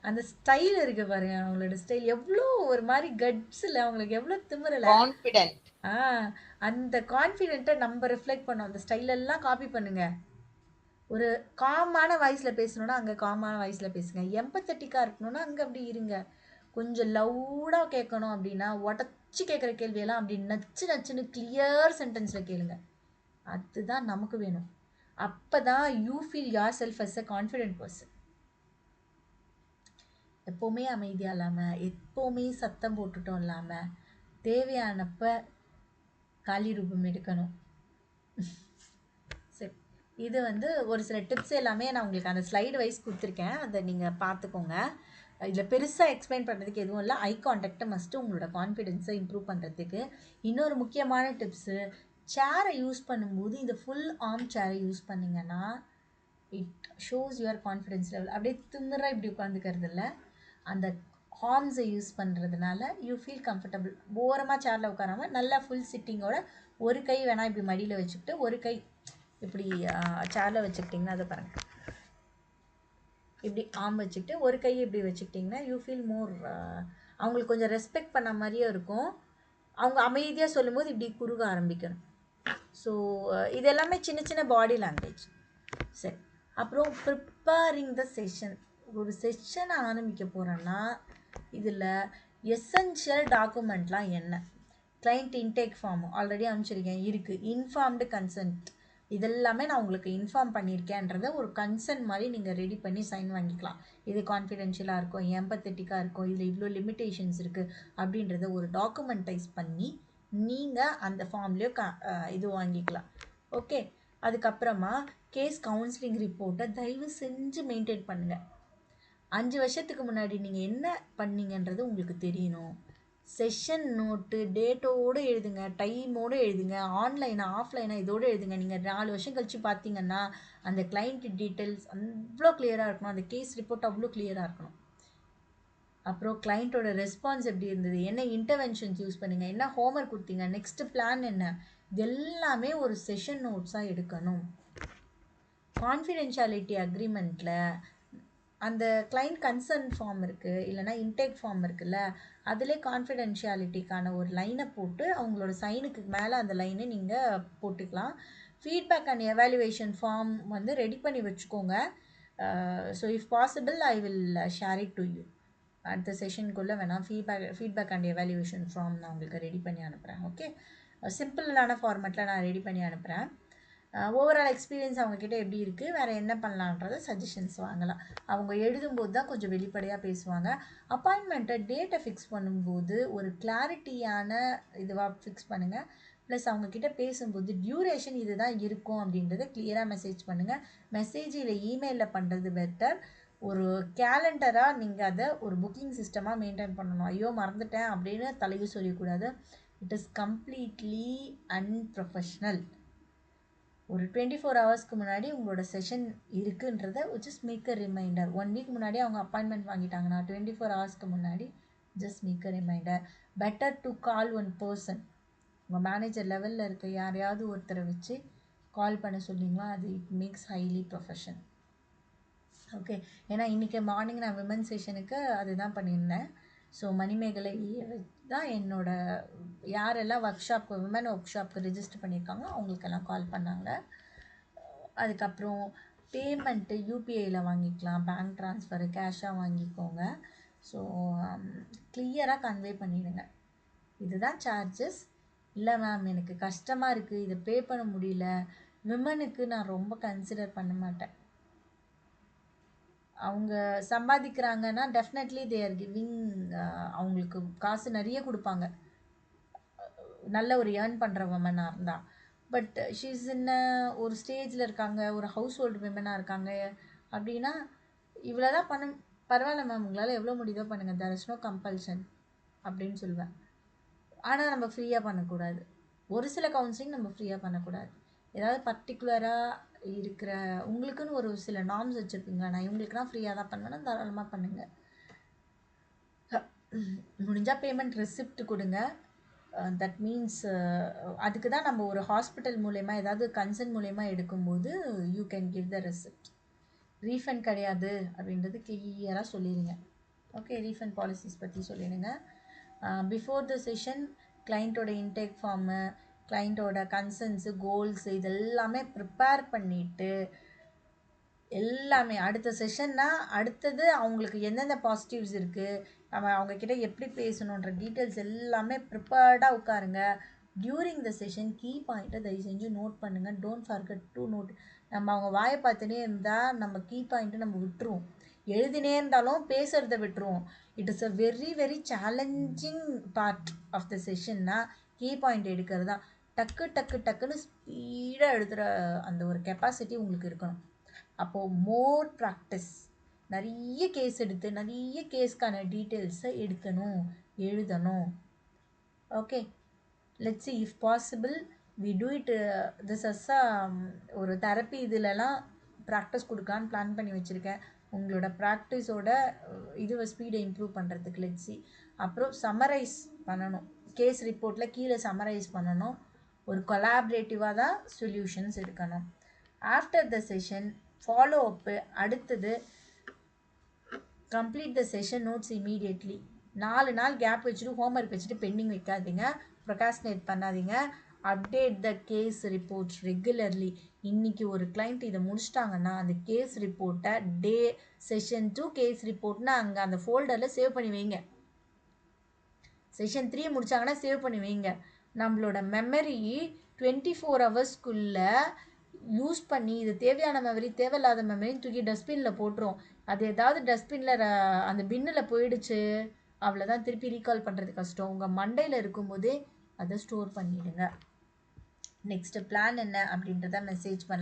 அந்த ஸ்டைல் இருக்கு பாருங்க, அவங்களோட ஸ்டைல் எவ்வளோ ஒரு மாதிரி கட்ஸ் இல்லை, அவங்களுக்கு எவ்வளோ திமிரல, கான்ஃபிடென்ட். அந்த கான்ஃபிடென்ட்டை நம்ம ரிஃப்ளெக்ட் பண்ணோம். அந்த ஸ்டைலெல்லாம் காப்பி பண்ணுங்க. ஒரு காமான வாய்ஸில் பேசணுன்னா அங்கே காமான வாய்ஸில் பேசுங்க. எம்பத்தட்டிக்காக இருக்கணும்னா அங்கே அப்படி இருங்க. கொஞ்சம் லவுடாக கேட்கணும் அப்படின்னா உடச்சி கேட்குற கேள்வியெல்லாம் அப்படி நச்சு நச்சுன்னு கிளியர் சென்டென்ஸில் கேளுங்க. அதுதான் நமக்கு வேணும். அப்போ தான் you feel yourself as a confident person. எப்போவுமே அமைதியாக இல்லாமல், எப்போவுமே சத்தம் போட்டுட்டோம் இல்லாமல், தேவையானப்ப காலி ரூபம் எடுக்கணும். சரி, இது வந்து ஒரு சில டிப்ஸ் எல்லாமே நான் உங்களுக்கு அந்த ஸ்லைடு வைஸ் கொடுத்துருக்கேன், அதை நீங்கள் பார்த்துக்கோங்க. இதில் பெருசாக எக்ஸ்பிளைன் பண்ணுறதுக்கு எதுவும் இல்லை. ஐ கான்டாக்டை மஸ்ட்டு உங்களோட கான்ஃபிடென்ஸை இம்ப்ரூவ் பண்ணுறதுக்கு. இன்னொரு முக்கியமான டிப்ஸு, சேரை யூஸ் பண்ணும்போது இந்த ஃபுல் ஆர்ம் சேரை யூஸ் பண்ணிங்கன்னா it shows your confidence level. அப்படியே திமிராக இப்படி உட்காந்துக்கிறது இல்லை, அந்த ஹார்ம்ஸை யூஸ் பண்ணுறதுனால யூ ஃபீல் கம்ஃபர்டபுள். ஓரமாக சேரில் உட்காராமல் நல்லா ஃபுல் சிட்டிங்கோட ஒரு கை வேணால் இப்படி மடியில் வச்சுக்கிட்டு ஒரு கை இப்படி சேரில் வச்சுக்கிட்டிங்கன்னா, அதை பாருங்கள், இப்படி ஆம் வச்சுக்கிட்டு ஒரு கை இப்படி வச்சுக்கிட்டிங்கன்னா யூ ஃபீல் மோர், அவங்களுக்கு கொஞ்சம் ரெஸ்பெக்ட் பண்ண மாதிரியே இருக்கும். அவங்க அமைதியாக சொல்லும்போது இப்படி குறுக ஆரம்பிக்கணும். ஸோ இது எல்லாமே சின்ன சின்ன பாடி லாங்குவேஜ். சரி, அப்புறம் ப்ரிப்பேரிங் த செஷன். ஒரு செஷனை ஆரம்பிக்க போகிறோன்னா இதில் எசென்ஷியல் டாக்குமெண்ட்லாம் என்ன? கிளைண்ட் இன்டேக் ஃபார்ம் ஆல்ரெடி அனுப்பிச்சிருக்கேன், இருக்குது. இன்ஃபார்ம்டு கன்சென்ட் இதெல்லாமே நான் உங்களுக்கு இன்ஃபார்ம் பண்ணியிருக்கேன்றத ஒரு கன்சர்ன் மாதிரி நீங்கள் ரெடி பண்ணி சைன் வாங்கிக்கலாம். இது கான்ஃபிடென்ஷியலாக இருக்கும், எம்பத்தட்டிக்காக இருக்கும், இதில் இவ்வளோ லிமிட்டேஷன்ஸ் இருக்குது அப்படின்றத ஒரு டாக்குமெண்டைஸ் பண்ணி நீங்கள் அந்த ஃபார்ம்லேயோ இது வாங்கிக்கலாம். ஓகே. அதுக்கப்புறமா கேஸ் கவுன்சிலிங் ரிப்போர்ட்டை தயவு செஞ்சு மெயின்டைன் பண்ணுங்கள். 5 வருஷத்துக்கு முன்னாடி நீங்கள் என்ன பண்ணீங்கன்றது உங்களுக்கு தெரியணும். செஷன் நோட்டு டேட்டோடு எழுதுங்க, டைமோடு எழுதுங்க, ஆன்லைனா ஆஃப்லைனா இதோடு எழுதுங்க. நீங்கள் 4 வருஷம் கழித்து பார்த்தீங்கன்னா அந்த கிளைண்ட் டீட்டெயில்ஸ் அவ்வளோ கிளியராக இருக்கணும், அந்த கேஸ் ரிப்போர்ட் அவ்வளோ கிளியராக இருக்கணும். அப்புறம் கிளைண்ட்டோட ரெஸ்பான்ஸ் எப்படி இருந்தது, என்ன இன்டர்வென்ஷன்ஸ் யூஸ் பண்ணுங்க, என்ன ஹோம்ஒர்க் கொடுத்தீங்க, நெக்ஸ்ட் பிளான் என்ன, இது எல்லாமே ஒரு செஷன் நோட்ஸாக எடுக்கணும். கான்ஃபிடென்ஷியாலிட்டி அக்ரிமெண்ட்டில் அந்த கிளைண்ட் கன்சர்ன் ஃபார்ம் இருக்குது, இல்லைனா இன்டேக் ஃபார்ம் இருக்குல்ல, அதிலே கான்ஃபிடென்ஷியாலிட்டிக்கான ஒரு லைனை போட்டு அவங்களோட சைனுக்கு மேலே அந்த லைனை நீங்கள் போட்டுக்கலாம். ஃபீட்பேக் அண்ட் எவாலுவேஷன் ஃபார்ம் வந்து ரெடி பண்ணி வச்சுக்கோங்க. So if possible I will share it to you. அடுத்த செஷனுக்குள்ளே வேணால் ஃபீட்பேக் அண்ட் எவாலுவேஷன் ஃபார்ம் நான் உங்களுக்கு ரெடி பண்ணி அனுப்புகிறேன். ஓகே. சிம்பிளான ஃபார்மேட்டில் நான் ரெடி பண்ணி அனுப்புகிறேன். ஓவரால் எக்ஸ்பீரியன்ஸ் அவங்கக்கிட்ட எப்படி இருக்குது, வேறு என்ன பண்ணலான்றத சஜஷன்ஸ் வாங்கலாம். அவங்க எழுதும்போது தான் கொஞ்சம் வெளிப்படையாக பேசுவாங்க. அப்பாயின்மெண்ட்டை டேட்டை ஃபிக்ஸ் பண்ணும்போது ஒரு கிளாரிட்டியான இதுவாக ஃபிக்ஸ் பண்ணுங்கள். ப்ளஸ் அவங்கக்கிட்ட பேசும்போது டியூரேஷன் இது தான் இருக்கும் அப்படின்றத கிளியராக மெசேஜ் பண்ணுங்கள். மெசேஜ் இல்லை இமெயிலில் பண்ணுறது பெட்டர். ஒரு கேலண்டராக நீங்கள் அதை ஒரு புக்கிங் சிஸ்டமாக மெயின்டைன் பண்ணணும். ஐயோ மறந்துட்டேன் அப்படின்னு தலையை சொல்லக்கூடாது. It is completely unprofessional. ஒரு 24 ஹவர்ஸ்க்கு முன்னாடி உங்களோட செஷன் இருக்குன்றத just make a reminder. 1 week முன்னாடி அவங்க அப்பாயின்மெண்ட் வாங்கிட்டாங்கன்னா 24 ஹவர்ஸ்க்கு முன்னாடி just make a reminder. Better to call one person. உங்கள் மேனேஜர் லெவலில் இருக்க யாரையாவது ஒருத்தரை வச்சு கால் பண்ண சொன்னீங்களா, அது it makes highly profession. Okay. ஏன்னா இன்றைக்கி மார்னிங் நான் விமன் செஷனுக்கு அதுதான் பண்ணியிருந்தேன். ஸோ மணிமேகலை தான் என்னோட யாரெல்லாம் விமன் ஒர்க் ஷாப்க்கு ரிஜிஸ்டர் பண்ணியிருக்காங்களோ அவங்களுக்கெல்லாம் கால் பண்ணாங்க. அதுக்கப்புறம் பேமெண்ட்டு யூபிஐயில் வாங்கிக்கலாம், பேங்க் ட்ரான்ஸ்ஃபரு கேஷாக வாங்கிக்கோங்க. ஸோ கிளியராக கன்வே பண்ணிடுங்க. இதுதான் சார்ஜஸ். இல்லை மேம் எனக்கு கஷ்டமாக இருக்குது, இதை பே பண்ண முடியல, விமனுக்கு நான் ரொம்ப கன்சிடர் பண்ண மாட்டேன். அவங்க சம்பாதிக்கிறாங்கன்னா டெஃபினெட்லி தே ஆர் கிவிங், அவங்களுக்கு காசு நிறைய கொடுப்பாங்க நல்ல ஒரு ஏர்ன் பண்ணுற விமனாக இருந்தால். பட் ஷீஸ் ஒரு ஸ்டேஜில் இருக்காங்க, ஒரு ஹவுஸ் ஹோல்டு விமனாக இருக்காங்க அப்படின்னா இவ்வளோ தான் பரவாயில்ல மேம் உங்களால் எவ்வளோ முடியுதோ பண்ணுங்கள், தேர் இஸ் நோ கம்பல்ஷன் அப்படின்னு சொல்லுவேன். ஆனால் நம்ம ஃப்ரீயாக பண்ணக்கூடாது. ஒரு சில கவுன்சிலிங் நம்ம ஃப்ரீயாக பண்ணக்கூடாது. ஏதாவது பர்டிகுலராக இருக்கிற உங்களுக்குன்னு ஒரு சில நார்ம்ஸ் வச்சுருப்பீங்களா, நான் இவங்களுக்குலாம் ஃப்ரீயாக தான் பண்ணுவேன்னா தாராளமாக பண்ணுங்கள். முடிஞ்சால் பேமெண்ட் ரெசிப்ட் கொடுங்க. தட் மீன்ஸ் அதுக்கு தான் நம்ம ஒரு ஹாஸ்பிட்டல் மூலயமா ஏதாவது கன்சர்ன் மூலயமா எடுக்கும்போது you can give the receipt. Refund கிடையாது அப்படின்றது கிளியராக சொல்லிடுங்க. ஓகே. ரீஃபண்ட் பாலிசிஸ் பற்றி சொல்லிடுங்க. பிஃபோர் த செஷன் கிளைண்ட்டோட இன்டேக் ஃபார்மு, கிளைண்ட்டோட கன்சர்ன்ஸு, கோல்ஸு இதெல்லாமே ப்ரிப்பேர் பண்ணிவிட்டு எல்லாமே அடுத்த செஷன்னா அடுத்தது அவங்களுக்கு எந்தெந்த பாசிட்டிவ்ஸ் இருக்குது, நம்ம அவங்கக்கிட்ட எப்படி பேசணுன்ற டீட்டெயில்ஸ் எல்லாமே ப்ரிப்பேர்டாக உட்காருங்க. டியூரிங் த செஷன் கீ பாயிண்ட்டை தயவு செஞ்சு நோட் பண்ணுங்கள். Don't forget to note. நம்ம அவங்க வாயை பார்த்துனே இருந்தால் நம்ம கீ பாயிண்ட்டை நம்ம விட்டுருவோம். எழுதினே இருந்தாலும் பேசுகிறத விட்டுருவோம். It is a very very challenging part of the செஷன்னா கீ பாயிண்ட் எடுக்கிறது தான். டக்கு டக்கு டக்குன்னு ஸ்பீடாக எழுதுகிற அந்த ஒரு கெப்பாசிட்டி உங்களுக்கு இருக்கணும். அப்போது மோர் ப்ராக்டிஸ், நிறைய கேஸ் எடுத்து நிறைய கேஸ்க்கான டீட்டெயில்ஸை எடுக்கணும், எழுதணும். Okay. Let's see if possible we do it. This as a ஒரு தெரப்பி இதிலலாம் ப்ராக்டிஸ் கொடுக்கலான்னு பிளான் பண்ணி வச்சுருக்கேன். உங்களோட ப்ராக்டிஸோட இது ஸ்பீடை இம்ப்ரூவ் பண்ணுறதுக்கு. Let's see. அப்புறம் சம்மரைஸ் பண்ணணும், கேஸ் ரிப்போர்ட்டில் கீழே சம்மரைஸ் பண்ணணும். ஒரு கொலாபரேட்டிவாக தான் சொல்யூஷன்ஸ் எடுக்கணும். After the session follow up. அடுத்தது complete the session notes immediately. 4 நாள் கேப் வச்சுட்டு ஹோம்ஒர்க் வச்சுட்டு பெண்டிங் வைக்காதீங்க, ப்ரொகாஸ்டினேட் பண்ணாதீங்க. Update the case report regularly. இன்றைக்கி ஒரு கிளைண்ட் இதை முடிச்சிட்டாங்கன்னா அந்த கேஸ் ரிப்போர்ட்டை செஷன் 2 கேஸ் ரிப்போர்ட்னா அங்கே அந்த ஃபோல்டரில் சேவ் பண்ணி வைங்க. செஷன் 3 முடித்தாங்கன்னா சேவ் பண்ணி வைங்க. நம்மளோட மெமரி 24 ஹவர்ஸ்க்குள்ளே யூஸ் பண்ணி இது தேவையான மெமரி தேவையில்லாத மெமரின்னு தூக்கி டஸ்ட்பினில் போட்டுரும். அது ஏதாவது டஸ்ட்பினில் அந்த பின்னில் போயிடுச்சு, அவ்வளோதான், திருப்பி ரீகால் பண்ணுறது கஷ்டம். உங்கள் மண்டையில் இருக்கும்போதே அதை ஸ்டோர் பண்ணிடுங்க. நெக்ஸ்ட் பிளான் என்ன அப்படின்றத மெசேஜ் பண்ணலாம்.